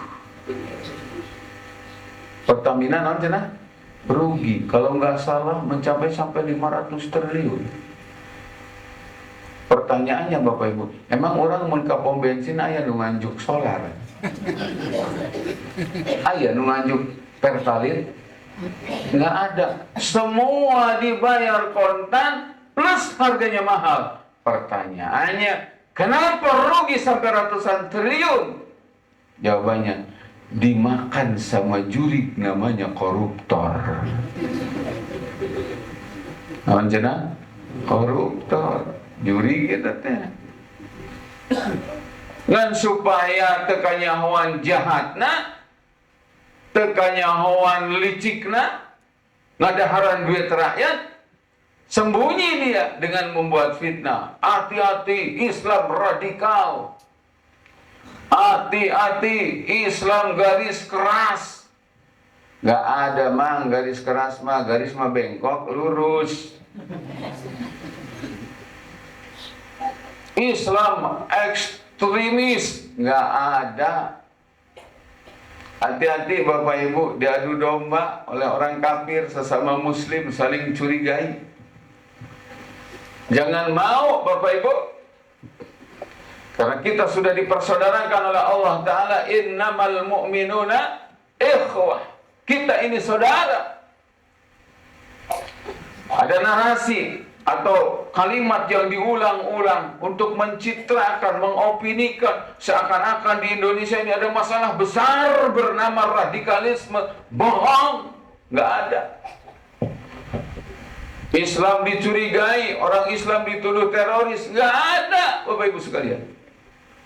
Pertamina naon cenah? Rugi, kalau nggak salah mencapai sampai 500 triliun. Pertanyaannya Bapak Ibu, emang orang mun ka pom bensin aya nu nganjuk solar? Aya nu nganjuk Pertalite? Nggak ada. Semua dibayar kontan plus harganya mahal. Pertanyaannya, kenapa rugi sampai ratusan triliun? Jawabannya, dimakan sama juri namanya koruptor. Naon cenah? Koruptor, juri gitu teh. Ngan supaya tekanyahoan jahatna, tekanyahoan licikna, ngadaharan duit rakyat, sembunyi dia dengan membuat fitnah. Hati-hati, Islam radikal. Hati-hati, Islam garis keras. Gak ada mang garis keras mah, garis mah bengkok lurus. Islam ekstremis, gak ada. Hati-hati Bapak Ibu, diadu domba oleh orang kafir sesama muslim, saling curigai. Jangan mau Bapak Ibu, karena kita sudah dipersaudarakan oleh Allah Ta'ala, innamal mu'minuna ikhwah. Kita ini saudara. Ada narasi atau kalimat yang diulang-ulang untuk mencitrakan, mengopinikan seakan-akan di Indonesia ini ada masalah besar bernama radikalisme. Bohong, nggak ada. Islam dicurigai, orang Islam dituduh teroris, nggak ada, Bapak Ibu sekalian.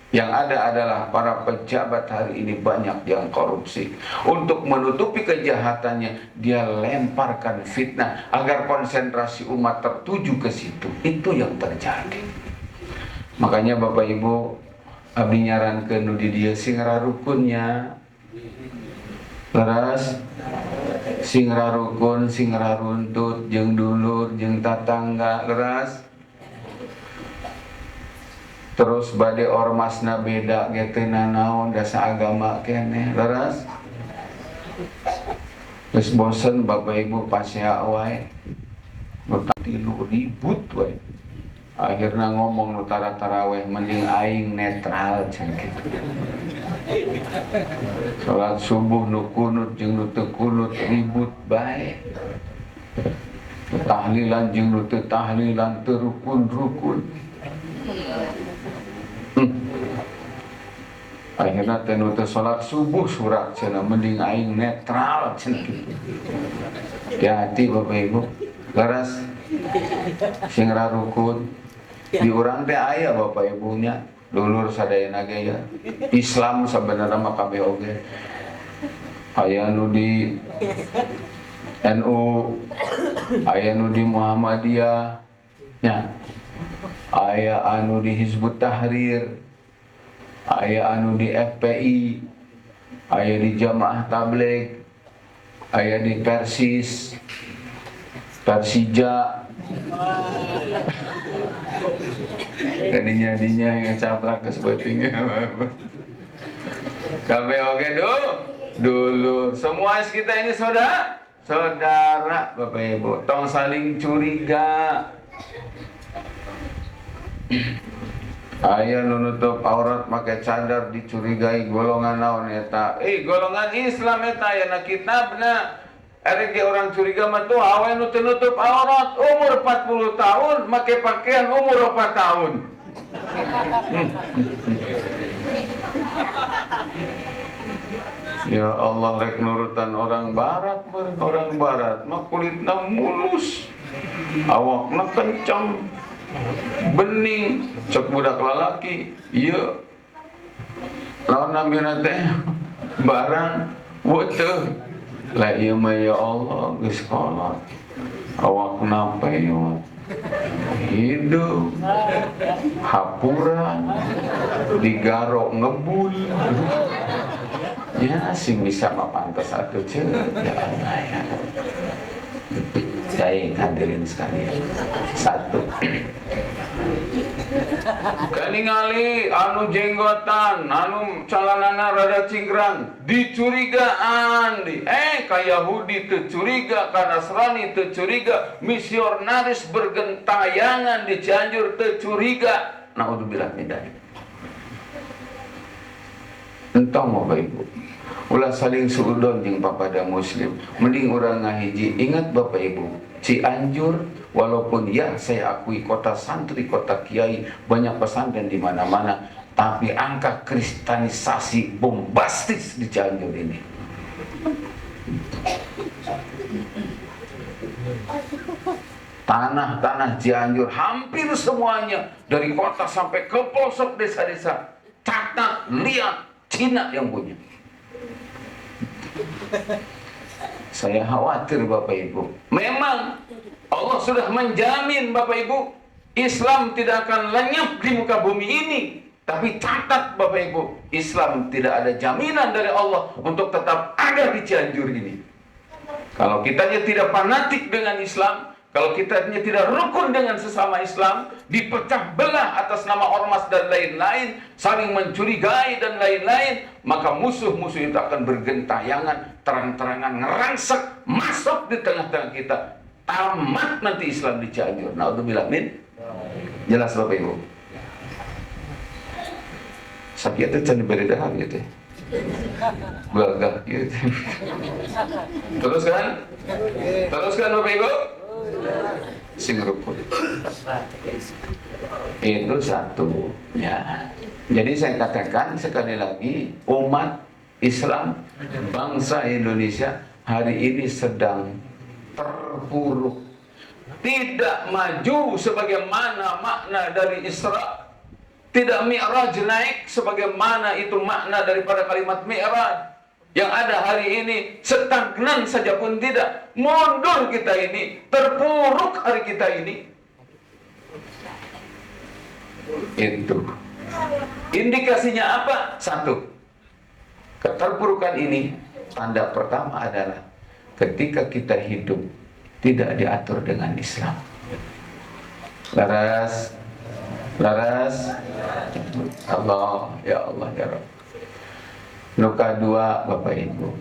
Yang ada adalah para pejabat hari ini banyak yang korupsi. Untuk menutupi kejahatannya, dia lemparkan fitnah agar konsentrasi umat tertuju ke situ. Itu yang terjadi. Makanya Bapak Ibu, abdi nyarankeun nu di dieu sing rarukunnya. Leres sing rarukun, sing raruntut, jeung dulur, jeung tatangga, leres. Terus bade ormasna beda gitu naon dasa agama kene leres. Terus bosen Bapak Ibu pasya wae bertilu ribut wae. Akhirnya ngomong nu taraweh mending aing netral can kitu. Salat subuh nu kunut jeung nu teu kunut ribut bae. Tahlilan jeung nu teu tahlilan teu rukun-rukun. Akhirnya tenu teh salat subuh surak cenah mending aing netral cenah kitu. Hati-hati Bapak Ibu, leres sing rarukun di urang teh aya Bapak Ibunya dulur sadayana ge ya. Islam sabenerna mah kabeh oge. Aya nu di NU, aya nu di Muhammadiyah, nya. Aya anu di Hizbut Tahrir, aya anu di FPI, aya di Jamaah Tabligh, aya di Persis, Persija. Kadinya yang caplak ke sebetingnya. Kabe oke dulu. Semua kita ini saudara Bapak Ibu. Tong saling curiga. Aya nunutup aurat pakai cadar dicurigai golongan naon eta. Golongan Islam eta aya kitabna. Erege orang curiga mah tuh awe nu teu nutup aurat umur 40 tahun make pakaian umur 4 tahun. Ya Allah rek nurutan orang barat mah kulitna mulus, awakna kencang, bening, cek budak lalaki, ieu lawan nabina teh barang weteuh. Lah ieu mah ya Allah geus kolot. Awakna peot, hidup, hapuran, digarok ngebul. Ya sing bisa mapantos atuh ceuk ya Allah ya. Saya hadirin sekalian. Satu. Kaningali anu jenggotan, anu calanana rada cingkrang, dicurigaan di. Ka Yahudi teu curiga, ka Nasrani teu curiga, misionaris bergentayangan di Cianjur teu curiga. Naudzubillah min dzalik. Entong Bapak Ibu. Ulah saling suudon jeung papada muslim. Mending urang ngahiji. Ingat Bapak Ibu, Cianjur walaupun ya saya akui kota santri, kota kiai, banyak pesantren di mana-mana, tapi angka kristenisasi bombastis di Cianjur ini. Tanah-tanah Cianjur hampir semuanya dari kota sampai ke pelosok desa-desa. Catat, lihat, Cina yang punya. Saya khawatir Bapak Ibu. Memang Allah sudah menjamin Bapak Ibu, Islam tidak akan lenyap di muka bumi ini. Tapi catat Bapak Ibu, Islam tidak ada jaminan dari Allah untuk tetap ada di Cianjur ini. Kalau kitanya tidak fanatik dengan Islam, kalau kitanya tidak rukun dengan sesama Islam, dipecah belah atas nama ormas dan lain-lain, saling mencurigai dan lain-lain, maka musuh-musuh itu akan bergentayangan, terang-terangan ngerangsek masuk di tengah-tengah kita. Tamat nanti Islam di Cianjur. Naudzubillah min. Jelas Bapak Ibu. Sakit itu can diberi dahar gitu. Gagah gitu. Teruskan Bapak Ibu. Sing rukun. Itu satu ya. Jadi saya katakan sekali lagi, umat Islam bangsa Indonesia hari ini sedang terpuruk, tidak maju sebagaimana makna dari Isra, tidak mi'raj naik sebagaimana itu makna daripada kalimat mi'raj. Yang ada hari ini stagnan saja pun tidak, mundur kita ini, terpuruk hari kita ini. Itu indikasinya apa? Satu, keterpurukan ini tanda pertama adalah ketika kita hidup tidak diatur dengan Islam. Laras Allah ya Allah ya Rabb. Nuka dua Bapak Ibu,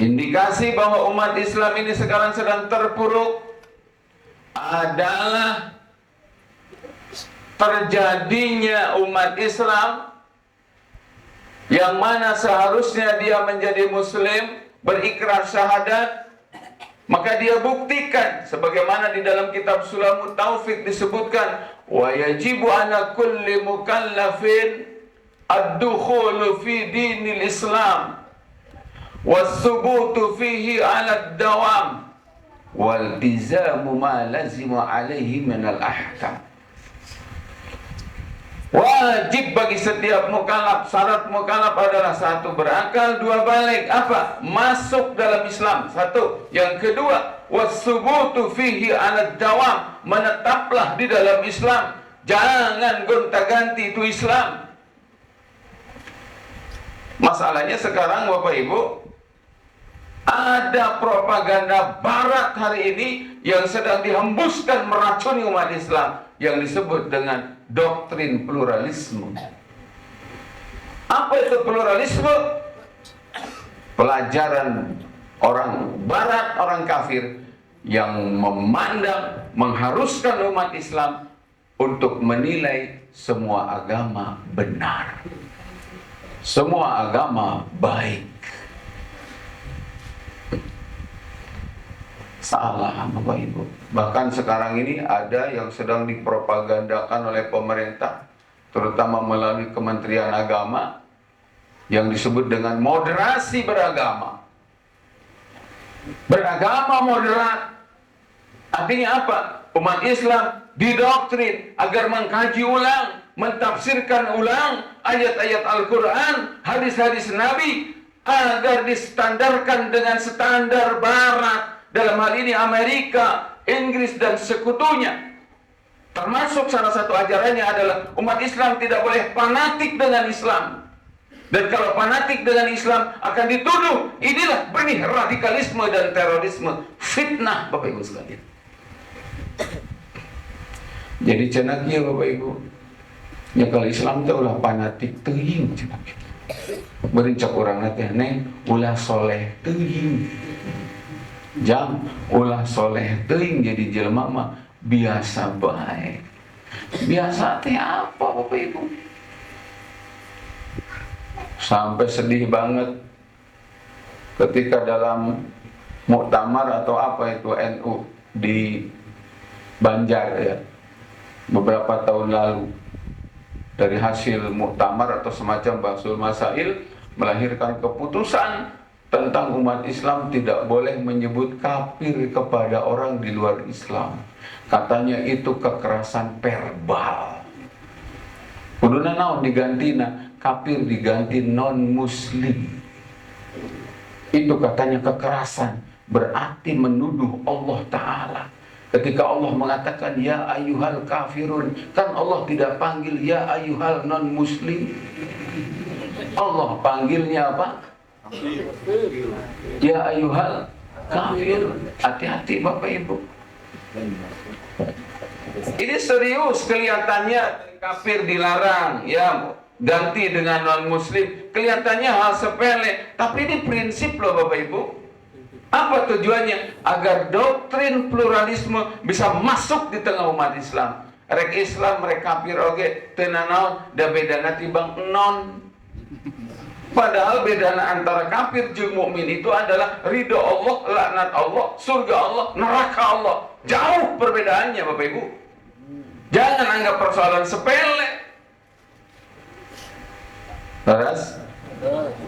indikasi bahwa umat Islam ini sekarang sedang terpuruk adalah terjadinya umat Islam yang mana seharusnya dia menjadi muslim, berikrar syahadat, maka dia buktikan sebagaimana di dalam kitab Sulamut Taufik disebutkan, wa yajibu ala kulli mukallafin ad-dukhulu fi dinil Islam was-subutu fihi ala ad-dawam wal izamu ma lazimu alaihi min al-ahkam. Wajib bagi setiap mukallaf, syarat mukallaf adalah satu, berakal, dua, balik. Apa? Masuk dalam Islam. Satu. Yang kedua, was-subutu fihi ala dawam, menetaplah di dalam Islam. Jangan gonta-ganti itu Islam. Masalahnya sekarang Bapak Ibu, Ada propaganda barat hari ini yang sedang dihembuskan meracuni umat Islam yang disebut dengan doktrin pluralisme. Apa itu pluralisme? Pelajaran orang barat, orang kafir yang memandang, mengharuskan umat Islam untuk menilai semua agama benar, semua agama baik. Salah, Bapak Ibu. Bahkan sekarang ini ada yang sedang dipropagandakan oleh pemerintah, terutama melalui Kementerian Agama, yang disebut dengan moderasi beragama. Beragama moderat. Artinya apa? Umat Islam didoktrin agar mengkaji ulang, mentafsirkan ulang ayat-ayat Al-Quran, hadis-hadis Nabi, agar distandarkan dengan standar Barat. Dalam hal ini Amerika, Inggris, dan sekutunya. Termasuk salah satu ajarannya adalah umat Islam tidak boleh fanatik dengan Islam. Dan kalau fanatik dengan Islam akan dituduh inilah benih radikalisme dan terorisme, fitnah, Bapak Ibu sekalian. Jadi cenaknya Bapak Ibu, ya kalau Islam itu ulah fanatik teuing cenah. Berencak orang teh neng ulah soleh teuing. Jam ulah soleh teuing jadi jelema mah biasa baik. Biasa teh apa Bapak Ibu? Sampai sedih banget ketika dalam muktamar atau apa itu NU di Banjar ya, beberapa tahun lalu, dari hasil muktamar atau semacam bahsul masail melahirkan keputusan tentang umat Islam tidak boleh menyebut kafir kepada orang di luar Islam. Katanya itu kekerasan verbal. Kuduna naon digantina, kafir diganti non muslim. Itu katanya kekerasan, berarti menuduh Allah Ta'ala. Ketika Allah mengatakan ya ayyuhal kafirun, kan Allah tidak panggil ya ayyuhal non muslim. Allah panggilnya apa? Ya ayyuhal kafir. Hati-hati Bapak Ibu. Ini serius kelihatannya, kafir dilarang ya, ganti dengan non muslim. Kelihatannya hal sepele, tapi ini prinsip loh Bapak Ibu. Apa tujuannya? Agar doktrin pluralisme bisa masuk di tengah umat Islam. Rek Islam, rek kafir oge teu nanaon da bedana tibang non. Padahal bedana antara kafir jeung mukmin itu adalah ridho Allah, laknat Allah, surga Allah, neraka Allah. Jauh perbedaannya Bapak Ibu. Jangan anggap persoalan sepele.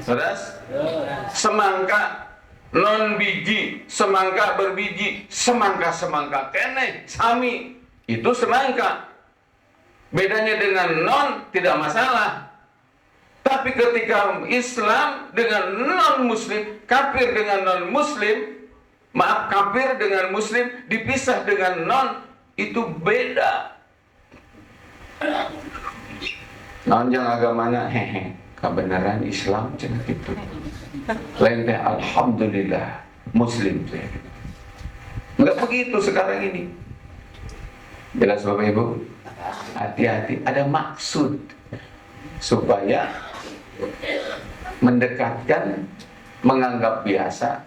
Saudara? Semangka non biji, semangka berbiji, semangka keneh, sami. Itu semangka. Bedanya dengan non tidak masalah. Tapi ketika Islam dengan non-muslim, kafir dengan non-muslim, maaf, kafir dengan muslim dipisah dengan non, itu beda. Nonjang agamana, hehe, kebenaran Islam cenah gitu. Lain teh alhamdulillah muslim teh. Enggak begitu sekarang ini. Jelas Bapak Ibu? Hati-hati, ada maksud supaya mendekatkan, menganggap biasa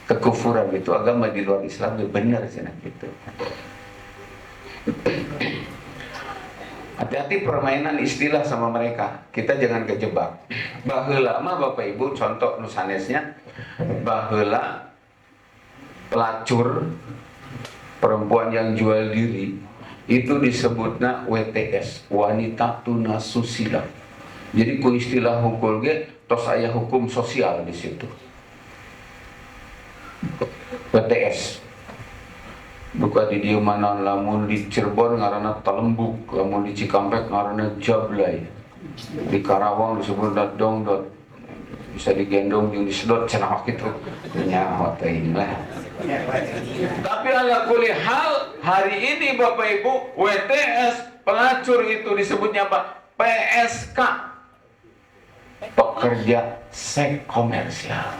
kekufuran itu agama di luar Islam itu benar cenah gitu. Hati-hati permainan istilah sama mereka. Kita jangan kejebak. Baheula mah Bapak Ibu, contoh nusanesnya, baheula pelacur perempuan yang jual diri itu disebutna WTS, wanita tuna susila. Jadi ku istilah hukum ge tos aya hukum sosial di situ. WTS. Buka di dieu mana, lamun di Cirebon ngaranna Talembuk, lamun di Cikampek ngaranna Jablay. Di Karawang disebut dongdot. Bisa digendong jeung disedot cenah kitu. Nyaho teh lah. Tapi ala kulli hal, hari ini Bapak Ibu, WTS pelacur itu disebutnya apa? PSK. pekerja seks komersial,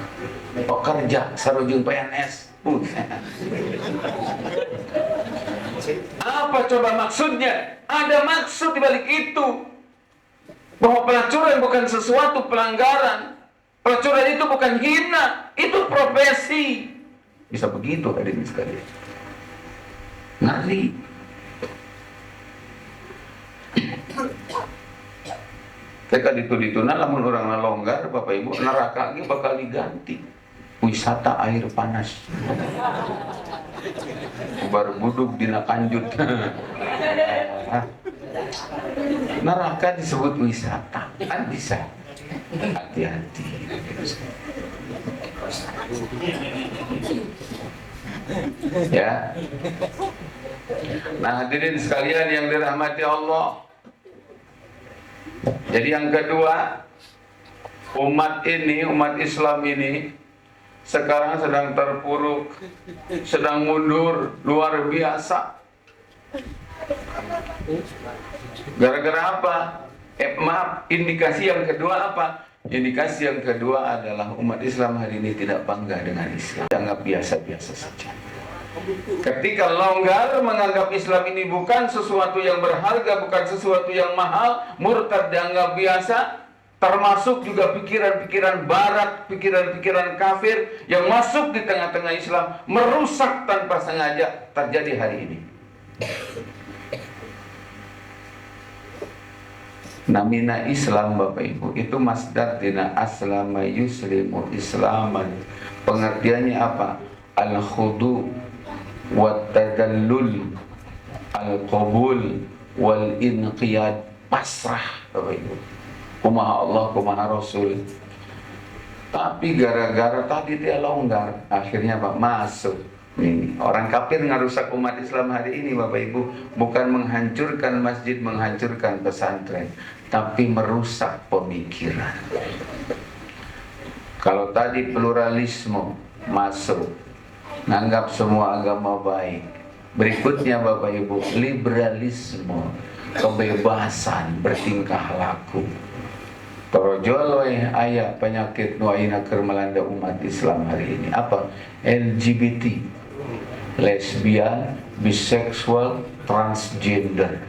pekerja sarujung PNS. Apa coba maksudnya? Ada maksud di balik itu, bahwa pelacuran bukan sesuatu pelanggaran. Pelacuran itu bukan hina, itu profesi. Bisa begitu hadirin sekalian. Ngeri. Ketika dituna lamun orang longgar, Bapak Ibu, neraka lagi bakal diganti wisata air panas. Baru buduk dina kanjut. Neraka disebut wisata, kan bisa. Hati-hati. Ya. Nah, hadirin sekalian yang dirahmati Allah. Jadi yang kedua, umat Islam ini sekarang sedang terpuruk, sedang mundur luar biasa. Gara-gara apa? Indikasi yang kedua apa? Indikasi yang kedua adalah umat Islam hari ini tidak bangga dengan Islam, dianggap biasa-biasa saja. Ketika longgar menganggap Islam ini bukan sesuatu yang berharga, bukan sesuatu yang mahal, murtad dianggap biasa, termasuk juga pikiran-pikiran barat, pikiran-pikiran kafir yang masuk di tengah-tengah Islam, merusak tanpa sengaja, terjadi hari ini. Namina Islam, Bapak Ibu, itu masdar dina aslama yuslimu islaman. Pengertiannya apa? Al-khudu wat-tadallul, al-qabul wal-inqiyad, pasrah, Bapak Ibu. Kumaha Allah, kumaha Rasul. Tapi gara-gara tadi dia longgar, akhirnya Pak masuk. Ini orang kafir ngarusak umat Islam hari ini, Bapak Ibu, bukan menghancurkan masjid, menghancurkan pesantren, tapi merusak pemikiran. Kalau tadi pluralisme masuk, nganggap semua agama baik. Berikutnya Bapak Ibu, liberalisme, kebebasan bertingkah laku. Torojoloy ayah penyakit nuaina keur melanda umat Islam hari ini. Apa? LGBT, lesbian, biseksual, transgender,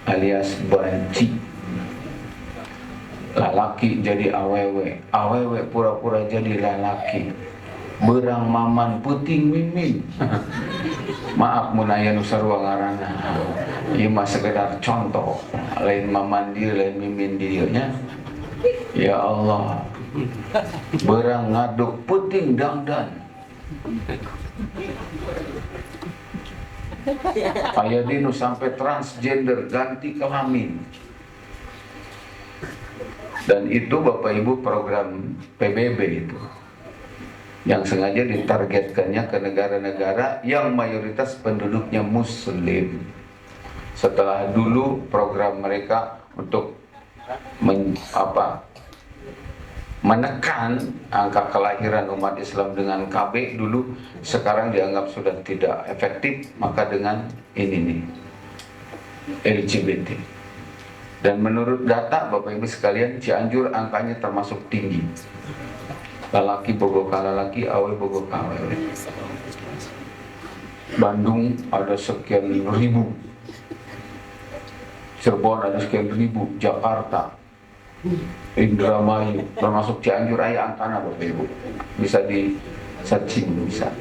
alias banci. Lalaki jadi awewe, awewe pura-pura jadi lalaki. Berang maman puting mimin. Maaf mun aya nu sarua ngaranna. Ieu mah sekedar contoh. Lain maman dia, lain mimin dia nya. Ya Allah, berang ngaduk puting dangdan. Aya dinu sampai transgender, ganti kelamin. Dan itu Bapak Ibu program PBB itu, yang sengaja ditargetkannya ke negara-negara yang mayoritas penduduknya Muslim. Setelah dulu program mereka untuk menekan angka kelahiran umat Islam dengan KB dulu, sekarang dianggap sudah tidak efektif, maka dengan ini nih, LGBT. Dan menurut data Bapak Ibu sekalian, Cianjur angkanya termasuk tinggi. Lalaki bogo ka lalaki, awe bogo ka awewe. Bandung ada sekian ribu, Cirebon ada sekian ribu, Jakarta, Indramayu, termasuk Cianjur aya angkana Bapak Ibu. Bisa di searching, bisa.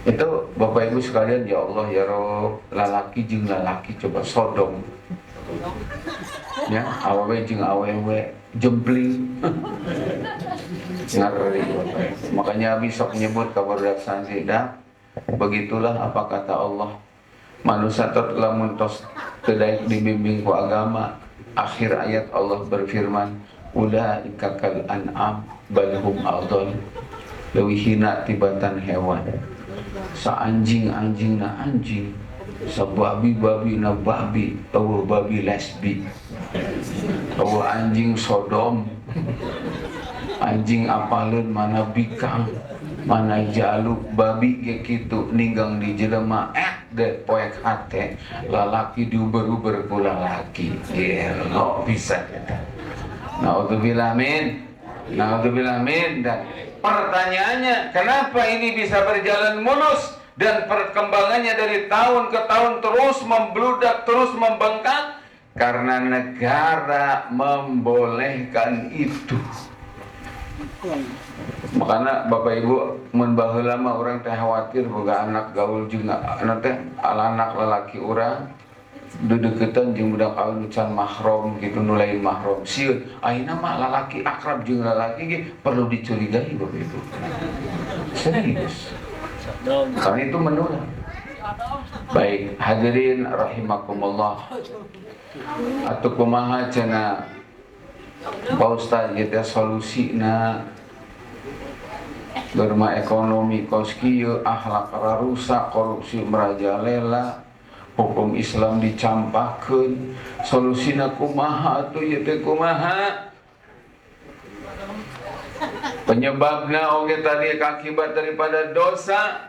Itu Bapak Ibu sekalian, ya Allah ya Rob, lalaki jeung lalaki coba sodom. Ya, awewe jeung awewe jempling. Ngeri Bapak. Makanya besok nyebut kabar dak sanjida. Begitulah apa kata Allah. Manusia lamun tos teu daek dibimbing ku agama. Akhir ayat Allah berfirman, ulaika kal an'am bal hum adall. Leuwih hina tibatan hewan. Sa anjing-anjing na anjing, sa babi-babi na babi, eueuh babi lesbi, eueuh anjing Sodom, anjing apaleun mana bikang, mana jaluk, babi ge kitu ninggang di jelema de poek hate lalaki diuber-uber ku lalaki elok bisa kita. Naudzubillah min. Naudzubillah min. Dan pertanyaannya, kenapa ini bisa berjalan mulus dan perkembangannya dari tahun ke tahun terus membludak, terus membengkak? Karena negara membolehkan itu. Makanya Bapak Ibu mun baheula mah urang teh khawatir boga anak gaul jeung anak teh anak lelaki urang dedeketan jeung budak gaul can mahram gitu nu lain mahram. Sieun ayeuna mah lalaki akrab jeung lalaki ge perlu dicurigai Bapak Ibu. Serius. Karena itu menular. Baik, hadirin rahimakumullah. Atuh kumaha cenah Pak Ustaz kita solusina berma ekonomi kos kieu, akhlak rusak, korupsi merajalela, hukum Islam dicampakkeun, solusina kumaha atuh ieu teh kumaha? Penyebabna oge tadi akibat daripada dosa.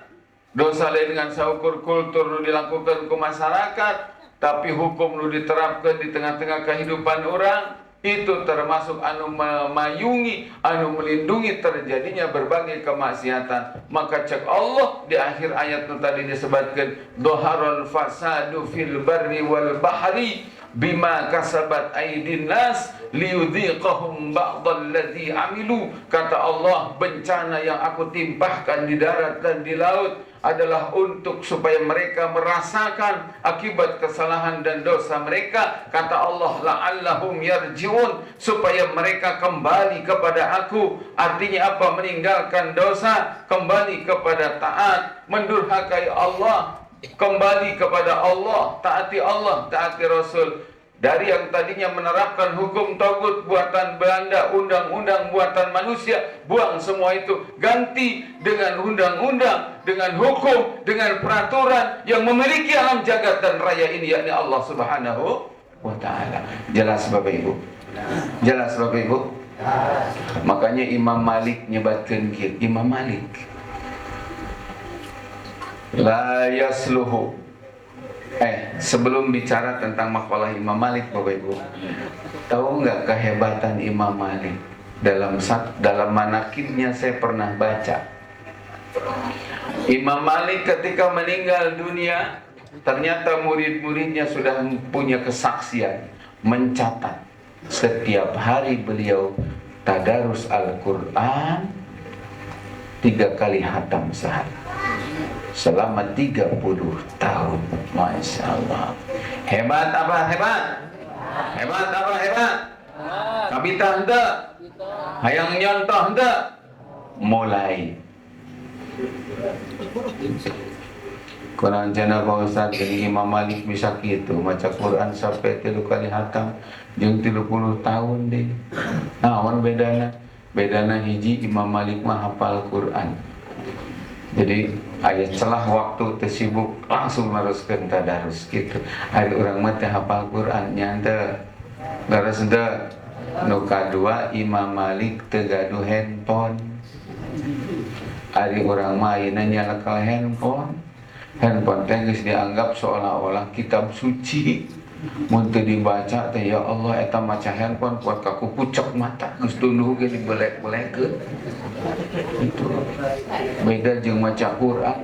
Dosa lain dengan saukur kultur nu dilakukan ku masyarakat, tapi hukum nu diterapkan di tengah-tengah kehidupan orang itu termasuk anu memayungi, anu melindungi terjadinya berbagai kemaksiatan. Maka cek Allah di akhir ayat itu tadi disebutkan dhaharul fasadu fil barri wal bahri bima kasabat aydin nas liyudhiqahum ba'dalladzi amilu. Kata Allah, bencana yang aku timpahkan di darat dan di laut adalah untuk supaya mereka merasakan akibat kesalahan dan dosa mereka. Kata Allah, la'allahum yarji'un, supaya mereka kembali kepada aku. Artinya apa? Meninggalkan dosa, kembali kepada taat, mendurhakai Allah, kembali kepada Allah, taati Allah, taati Rasul. Dari yang tadinya menerapkan hukum tagut buatan Belanda, undang-undang buatan manusia, buang semua itu, ganti dengan undang-undang, dengan hukum, dengan peraturan yang memiliki alam jagat dan raya ini, yakni Allah Subhanahu wa Ta'ala. Jelas Bapak Ibu? Jelas Bapak Ibu? Makanya Imam Malik nyebatkan gitu. Imam Malik la yasluhu. Sebelum bicara tentang makalah Imam Malik Bapak Ibu, tahu nggak kehebatan Imam Malik? Dalam manakibnya saya pernah baca, Imam Malik ketika meninggal dunia, ternyata murid-muridnya sudah punya kesaksian, mencatat setiap hari beliau tadarus Al-Quran 3 kali hatam sehari selama 30 tahun. Masya Allah. Hebat apa hebat? Hebat apa hebat? Kabita henteu? Hayang nyontoh henteu? Mulai. Kurang jana Pak Ustaz, jadi Imam Malik bisa gitu maca Quran sampai 3 kali hatam jeung 30 tahun deh. Naon bedana? Bedana hiji Imam Malik mah hafal Quran. Jadi ayat celah waktu tersibuk langsung naruskeun tadarus gitu. Ari urang mah teh hafal Quran nya teu. Leres teu. Nu kadua Imam Malik teu gaduh handphone. Ari urang mah ayeuna nyalakan handphone. Handphone teh geus dianggap seolah-olah kitab suci. Mun teu dibaca teh ya Allah eta maca handphone kuat ka kupucek mata geus tunduh ge dibelek-belekeun. Itu beda jeung maca Quran.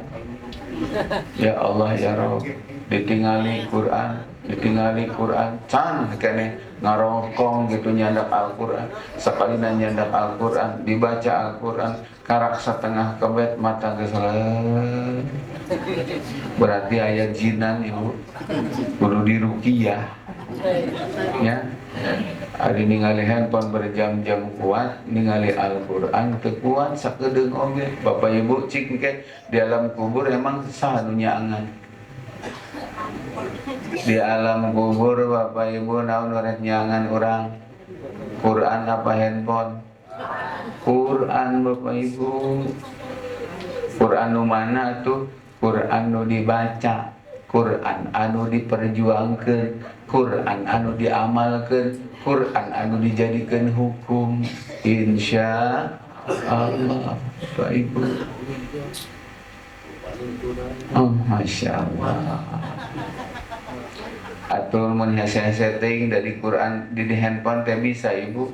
Ya Allah ya Rabb, ditingali Quran can keneh ngarongkong gitu nyandak Al-Qur'an. Sakalina nyandak Al-Qur'an, dibaca Al-Qur'an karak setengah kebet mata geus leut. Berarti ayat jinan Ibu kudu diruqyah. Ya. Ari ningali handphone berjam-jam kuat, ningali Al-Qur'an teu kuat sakedeung oge. Bapak Ibu cik ke di alam kubur emang saha nu nyaangan? Di alam kubur Bapak Ibu naon nu rek nyaangan urang? Quran apa handphone? Quran Bapak Ibu. Quran nu mana tuh? Quran nu dibaca, Quran anu diperjuangkeun, Quran anu diamalkeun, Quran anu dijadikan hukum. Insya Allah Bapak Ibu. Oh, Masya Allah. Atur mun setting dari Quran di handphone teh bisa ibu.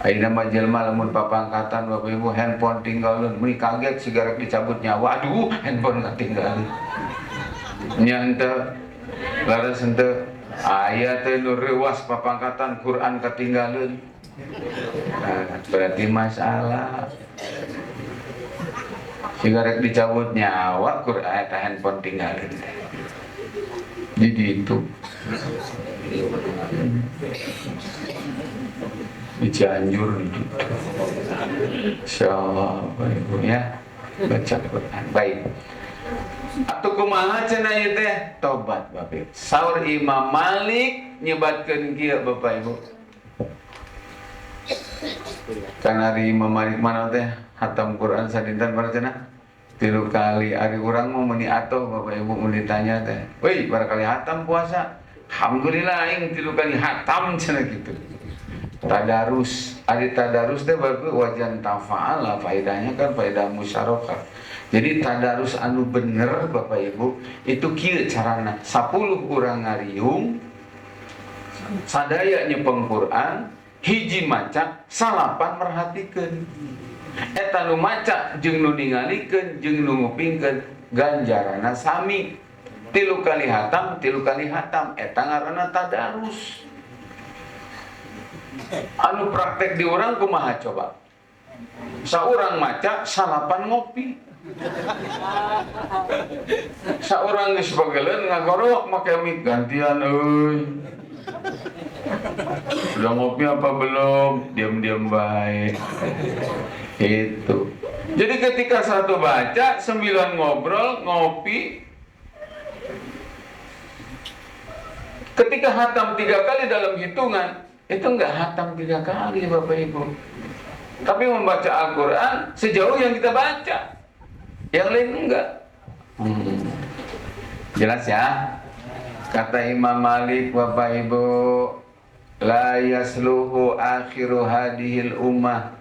Ayeuna mah jelema lamun papangkatan Bapak Ibu handphone tinggalin, meni kaget sigarek dicabut nyawa. Aduh, handphone katinggalin. Nya henteu laras henteu aya teh nu reuwas papangkatan Quran katinggalin. Nah, berarti masalah. Sigarek dicabut nyawa Quran eta handphone tinggalin. Jadi itu di Cianjur gitu. Insyaallah Bapak Ibu ya baca Quran. Baik. Atuh kumaha cenah ieu teh? Tobat Bapak Ibu. Saur Imam Malik nyebatkeun kieu Bapak Ibu. Kana ari Imam Malik mana teh hatam Quran sadinten para cenah? 3 kali. Ari urang mau meni atoh Bapak Ibu mun ditanya teh. Weuy, barakali hatam puasa. Alhamdulillah aing 3 kali hatam cenah gitu. Tadarus, ari tadarus teh bagus wajan tafa'ala, faedahnya kan faedah musyarakah. Jadi tadarus anu bener Bapak Ibu itu kieu carana 10 urang ngariung sadaya nyepeng Quran, hiji maca, salapan merhatikeun. Eta nu maca jeung nu ningalikeun jeung nu ngupingkeun ganjaranna sami. 3 kali hatam eta ngaranna tadarus. Anu praktek di orang kumaha coba? Saurang maca, salapan ngopi. Saurang geus pageleun ngagorok make mik gantian euy. Udah ngopi apa belum? Diam-diam baik. Itu. Jadi ketika satu baca, 9 ngobrol, ngopi. Ketika hatam 3 kali dalam hitungan, itu enggak hatam 3 kali Bapak Ibu. Tapi membaca Al-Quran sejauh yang kita baca. Yang lain enggak. Jelas ya? Kata Imam Malik Bapak Ibu, la yasluhu akhiru hadihil ummah.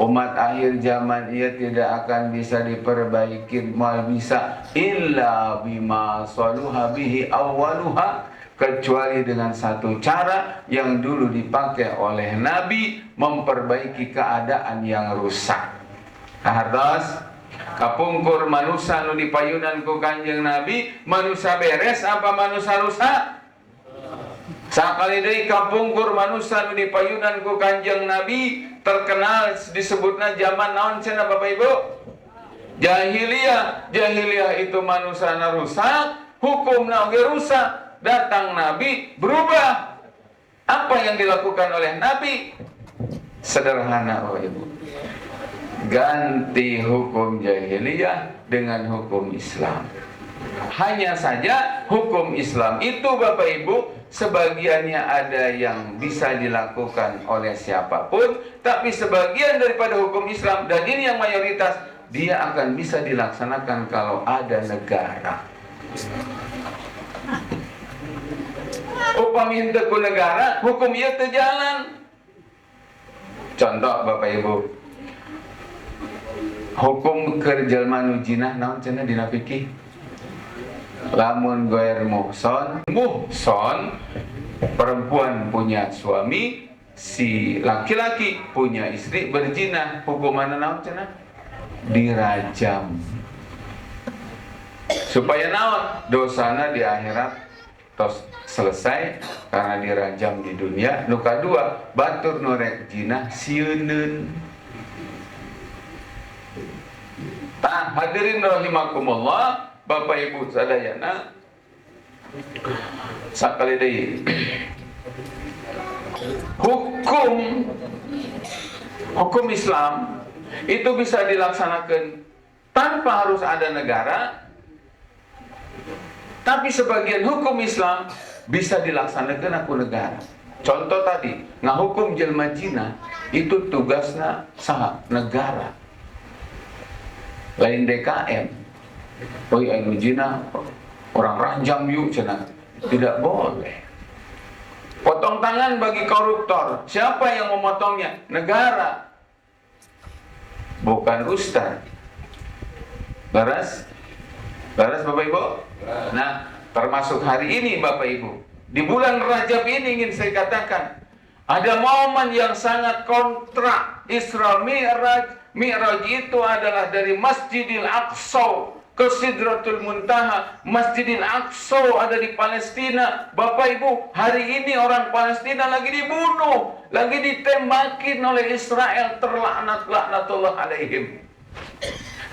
Umat akhir zaman ia tidak akan bisa diperbaiki, mal bisa illa bima saluha bihi awwaluha, kecuali dengan satu cara yang dulu dipakai oleh Nabi memperbaiki keadaan yang rusak. Hartos kapungkur manusia nu dipayunan ku Kanjeng Nabi, manusia beres apa manusia rusak? Sakali deui kapungkur manusia nu dipayunan ku Kanjeng Nabi, terkenal disebutna zaman naon cenah Bapak Ibu? Jahiliyah. Jahiliyah itu manusia na rusak, hukumna oge rusak. Datang Nabi berubah. Apa yang dilakukan oleh Nabi? Sederhana Bapak Ibu. Ganti hukum jahiliyah dengan hukum Islam. Hanya saja hukum Islam itu Bapak Ibu sebagiannya ada yang bisa dilakukan oleh siapapun, tapi sebagian daripada hukum Islam, dan ini yang mayoritas, dia akan bisa dilaksanakan kalau ada negara. Upami henteu ku negara, hukum ieu teu jalan. Contoh Bapak Ibu, hukum keur jalma nu jinah naon cenah dina fikih? Lamun goer muhson, perempuan punya suami, si laki-laki punya istri berzina, hukumanna naon cenah? Dirajam. Supaya naon? Dosana di akhirat tos selesai karena dirajam di dunia. Nu kadua, batur nu rek jinah sieuneun. Tah hadirin rahimakumullah, Bapak Ibu sadayana, sakali deui hukum Islam itu bisa dilaksanakan tanpa harus ada negara, tapi sebagian hukum Islam bisa dilaksanakan aku negara. Contoh tadi, ngahukum jelma jina itu tugasna saha? Negara. Lain DKM. Oh iya, jina orang ranjam yuk cenah. Tidak boleh. Potong tangan bagi koruptor. Siapa yang memotongnya? Negara. Bukan ustaz. Beres? Laras Bapak Ibu? Nah, termasuk hari ini Bapak Ibu, di bulan Rajab ini ingin saya katakan, ada momen yang sangat kontra. Isra Mi'raj. Mi'raj itu adalah dari Masjidil Aqsa ke Sidratul Muntaha. Masjidil Aqsa ada di Palestina. Bapak Ibu, hari ini orang Palestina lagi dibunuh, lagi ditembakin oleh Israel, terlaknat-laknatullah alaihim.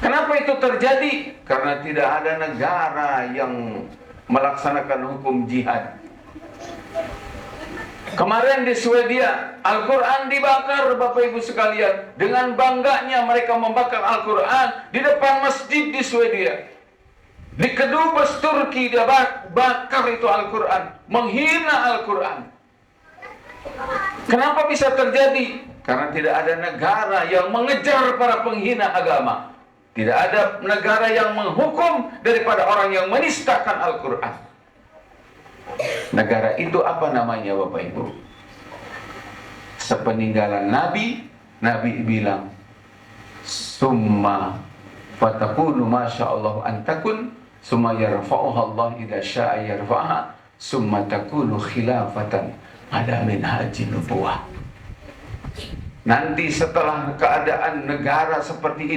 Kenapa itu terjadi? Karena tidak ada negara yang melaksanakan hukum jihad. Kemarin di Swedia, Al-Quran dibakar Bapak Ibu sekalian. Dengan bangganya mereka membakar Al-Quran di depan masjid di Swedia. Di kedubes Turki dia bakar itu Al-Quran, menghina Al-Quran. Kenapa bisa terjadi? Karena tidak ada negara yang mengejar para penghina agama. Tidak ada negara yang menghukum daripada orang yang menistakan Al-Quran. Negara itu apa namanya Bapak Ibu? Sepeninggalan Nabi, Nabi bilang, summa fatakunu masyaallah antakun, summa yarfa'uha Allah idza syaa yarfa'ha, summa takunu khilafatan ala minhaji nubuwah. Nanti setelah keadaan negara seperti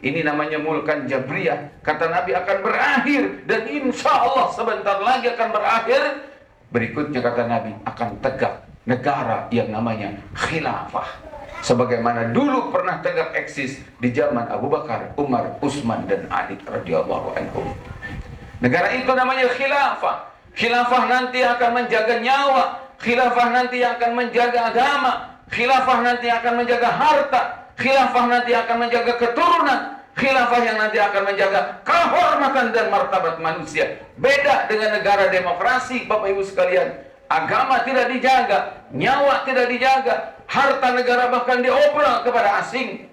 ini namanya mulkan Jabriyah, kata Nabi akan berakhir, dan insya Allah sebentar lagi akan berakhir. Berikutnya kata Nabi akan tegak negara yang namanya khilafah, sebagaimana dulu pernah tegak eksis di zaman Abu Bakar, Umar, Utsman dan Ali radhiyallahu anhum. Negara itu namanya khilafah. Khilafah nanti akan menjaga nyawa, khilafah nanti akan menjaga agama, khilafah nanti akan menjaga harta, khilafah nanti akan menjaga keturunan, khilafah yang nanti akan menjaga kehormatan dan martabat manusia. Beda dengan negara demokrasi Bapak Ibu sekalian. Agama tidak dijaga, nyawa tidak dijaga, harta negara bahkan diobral kepada asing.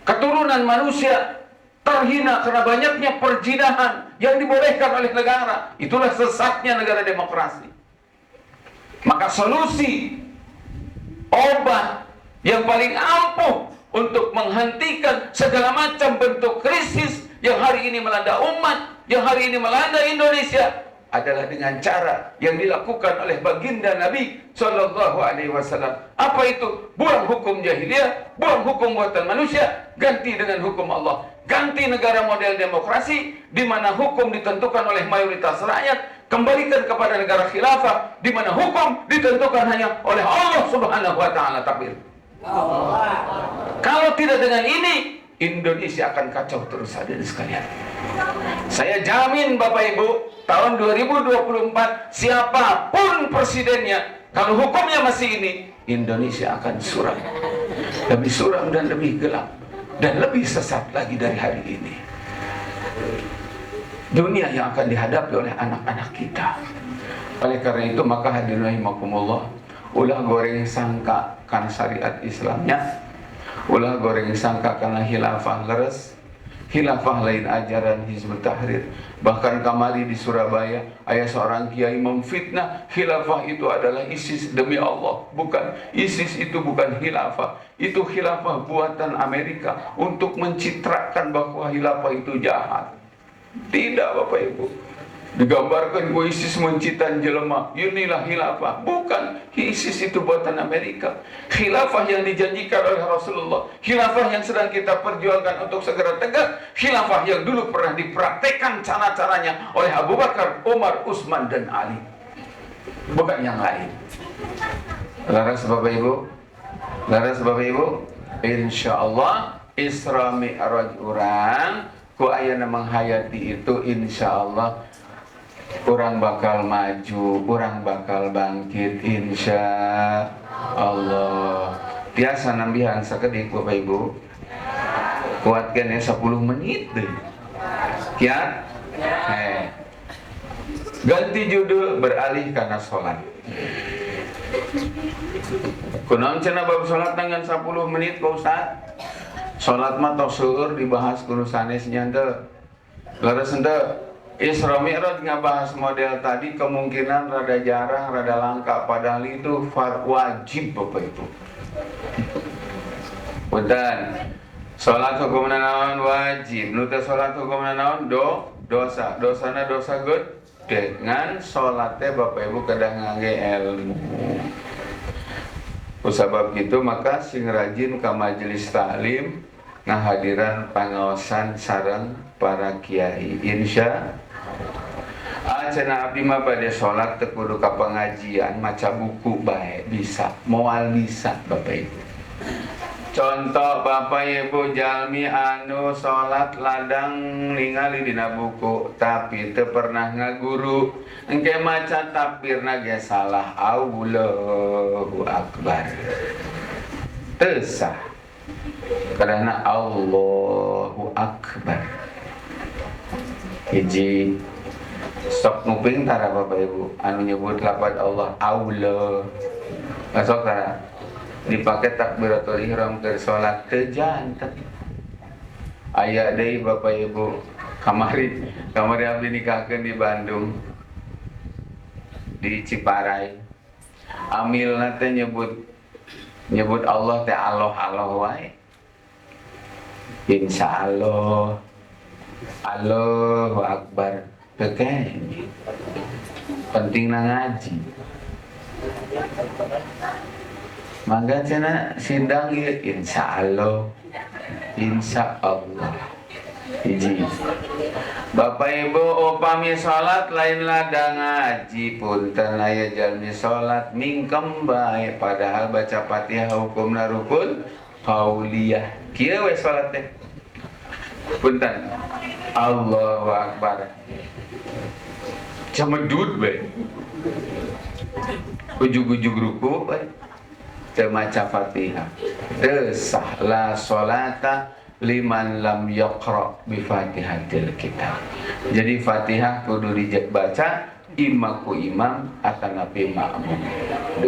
Keturunan manusia terhina karena banyaknya perzinahan yang dibolehkan oleh negara. Itulah sesatnya negara demokrasi. Maka solusi, obat yang paling ampuh untuk menghentikan segala macam bentuk krisis yang hari ini melanda umat, yang hari ini melanda Indonesia, adalah dengan cara yang dilakukan oleh baginda Nabi Shallallahu Alaihi Wasallam. Apa itu? Buang hukum jahiliyah, buang hukum buatan manusia, ganti dengan hukum Allah. Ganti negara model demokrasi, di mana hukum ditentukan oleh mayoritas rakyat. Kembalikan kepada negara khilafah, di mana hukum ditentukan hanya oleh Allah Subhanahu Wa Taala. Takbir. Kalau tidak dengan ini, Indonesia akan kacau terus hadirin sekalian. Saya jamin Bapak Ibu, tahun 2024 siapapun presidennya, kalau hukumnya masih ini, Indonesia akan suram. Lebih suram dan lebih gelap, dan lebih sesat lagi dari hari ini. Dunia yang akan dihadapi oleh anak-anak kita. Oleh karena itu maka hadirin rahimakumullah, ulah goreng sangka karena syariat Islamnya, ulah goreng sangka karena khilafah leres. Khilafah lain ajaran Hizbut Tahrir. Bahkan kamari di Surabaya, ayah seorang kiai memfitnah khilafah itu adalah ISIS. Demi Allah, bukan. ISIS itu bukan khilafah. Itu khilafah buatan Amerika untuk mencitrakan bahwa khilafah itu jahat. Tidak Bapak Ibu. Digambarkan bahwa ISIS mencitan jelema, inilah khilafah. Bukan, ISIS itu buatan Amerika. Khilafah yang dijanjikan oleh Rasulullah, khilafah yang sedang kita perjuangkan untuk segera tegak, khilafah yang dulu pernah dipraktekkan cara-caranya oleh Abu Bakar, Umar, Utsman dan Ali, bukan yang lain. Laras Bapak Ibu, laras Bapak Ibu, insya Allah Isra Mi'raj orang ku ayana menghayati itu, insya Allah orang bakal maju, orang bakal bangkit, insya Allah. Tiasa nambihan sakedik Bapak Ibu, kuatkan ya 10 menit deh. Kiat, ganti judul, beralih karena sholat. Kunaon cenah bab sholat dengan 10 menit Pak Ustaz? Sholat mah tos seueur dibahas kudu sanesnya teu. Leres henteu. Isra Mi'raj ngabahas model tadi kemungkinan rada jarang, rada langka, padahal itu wajib Bapak Ibu. Punten. Salat hukumna naon wajib, nu teu salat hukumna naon dosa. Dosana dosa gede. Ngan salat teh Bapak Ibu kedah ngangge ilmu. Kusabab gitu maka sing rajin ka majelis taklim ngahadiran pangaosan sareng para kiai. Insya cenah abdi mah bade salat teu kudu ka pengajian, maca buku bae bisa, moal bisa Bapak Ibu. Contoh Bapak Ibu jalmi anu salat ladang ningali dina buku tapi teu pernah ngaguru, engke maca takbirna ge salah, Allahu Akbar. Teu sah. Karena Allahu Akbar. Hiji sok nguping tara Bapak Ibu anu nyebut lafaz Allah sok tara dipake takbiratul ihram keur salat teu janten. Aya deui Bapak Ibu kamari abdi nikahkeun di Bandung di Ciparai. Amilna teh nyebut Allah teh Allah wae. Insya Allah Allahu Akbar tekeh pentingna ngaji. Mangga cenah sidang ieu insya Allah hiji. Bapak Ibu upami salat lain ladang ngaji punten aya jalmi salat mingkem bae padahal baca Fatihah hukumna rukun qauliyah. Kieu we salat teh. Punten. Allahu Akbar. Camedut we. Ujug-ujug ruku we. Teu maca Fatihah. Teu sah la sholata liman lam yaqra bi Fatihatil Kitab. Jadi Fatihah kudu dibaca imam ku imam atanapi makmum. 10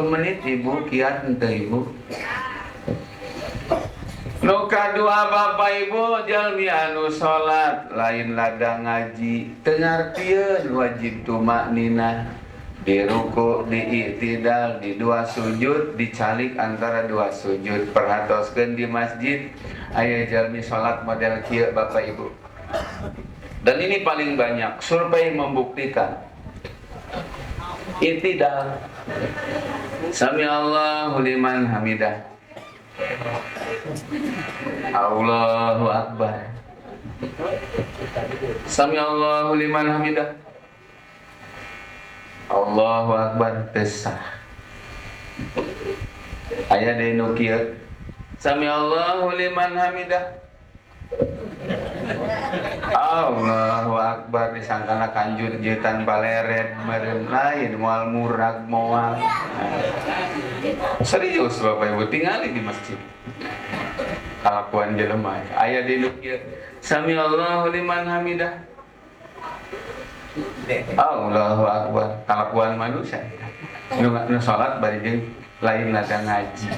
menit Ibu kiat henteu Ibu. Nu kadua Bapak Ibu jalmi anu salat lain ladang ngaji teu ngartieun wajib tumakninah di ruku, di i'tidal, di dua sujud, dicalik antara dua sujud. Perhatoskeun di masjid aya jalmi salat model kieu Bapak Ibu. Dan ini paling banyak survei membuktikan. I'tidal. Sami Allahu liman hamidah. Allahu Akbar. Sami Allahu liman hamidah. Allahu Akbar tesah. Aya deui nu kieu. Sami Allahu liman hamidah. Allahu Akbar disangkana kanjut jeutan baleret meureun lain moal murag moal. Serius Bapak Ibu tingali di masjid. Kalakuan jelema aya deui nu kieu. Sami Allahu liman hamidah. Allahu Akbar. Kalakuan manusia nu salat bari jeung lain ladang ngaji.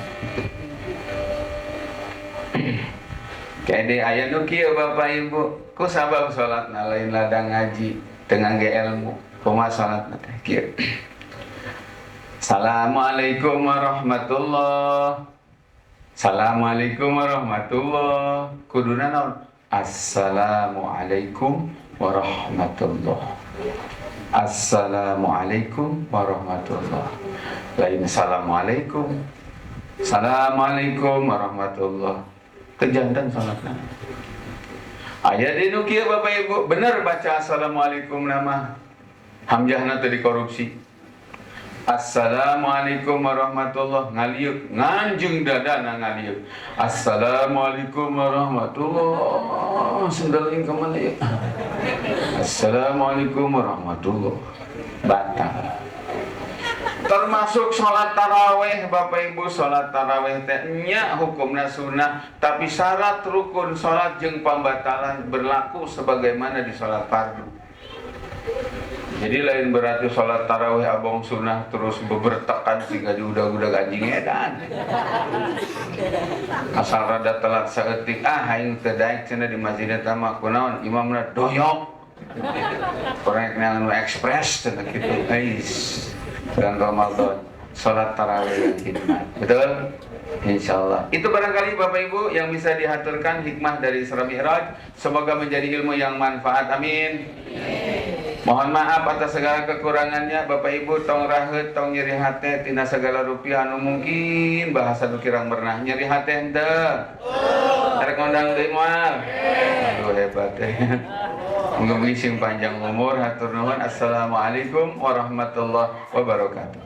Kede aya nu kieu Bapak Ibu ku sabab salatna lain ladang ngaji teu ngangge ilmu kumaha salatna teh kieu. Assalamualaikum warahmatullah. Assalamualaikum warahmatullah. Kuduna naon? Assalamualaikum warahmatullah. Assalamualaikum warahmatullah. Lain assalamualaikum. Assalamualaikum warahmatullah. Kejantan salatna. Aya di nu kieu Bapak Ibu bener baca assalamualaikum nama hamzahna teu dikorupsi. Assalamualaikum warahmatullah ngaliuk nganjung dadana ngaliuk. Assalamualaikum warahmatullah sendeling ka mana ya. Assalamualaikum warahmatullah batal. Termasuk sholat taraweh Bapak Ibu, sholat taraweh teh nya hukumna sunnah tapi syarat rukun sholat jeung pembatalan berlaku sebagaimana di sholat fardu. Jadi lain berarti sholat tarawih abong sunnah terus bebertekan sehingga diudag-udag anjing edan. Asal rada telat saeutik hayang teu daek cenah di masjid eta mah kunaon imamna doyok. Korek anu ekspres cenah kitu. Ais dan Ramadan sholat tarawih yang hikmat. Betul? Insyaallah. Itu barangkali Bapak Ibu yang bisa dihaturkan hikmah dari Isra Mi'raj. Semoga menjadi ilmu yang manfaat. Amin. Mohon maaf atas segala kekurangannya. Bapak Ibu tong raheut tong nyeri hate tina segala rupiah anu mungkin bahasa nu kirang beunah nyeri hate henteu. Arek ngondang deui moal. Aduh hebat teh. Mugi-mugi sing panjang umur. Hatur nuhun. Assalamualaikum warahmatullahi wabarakatuh.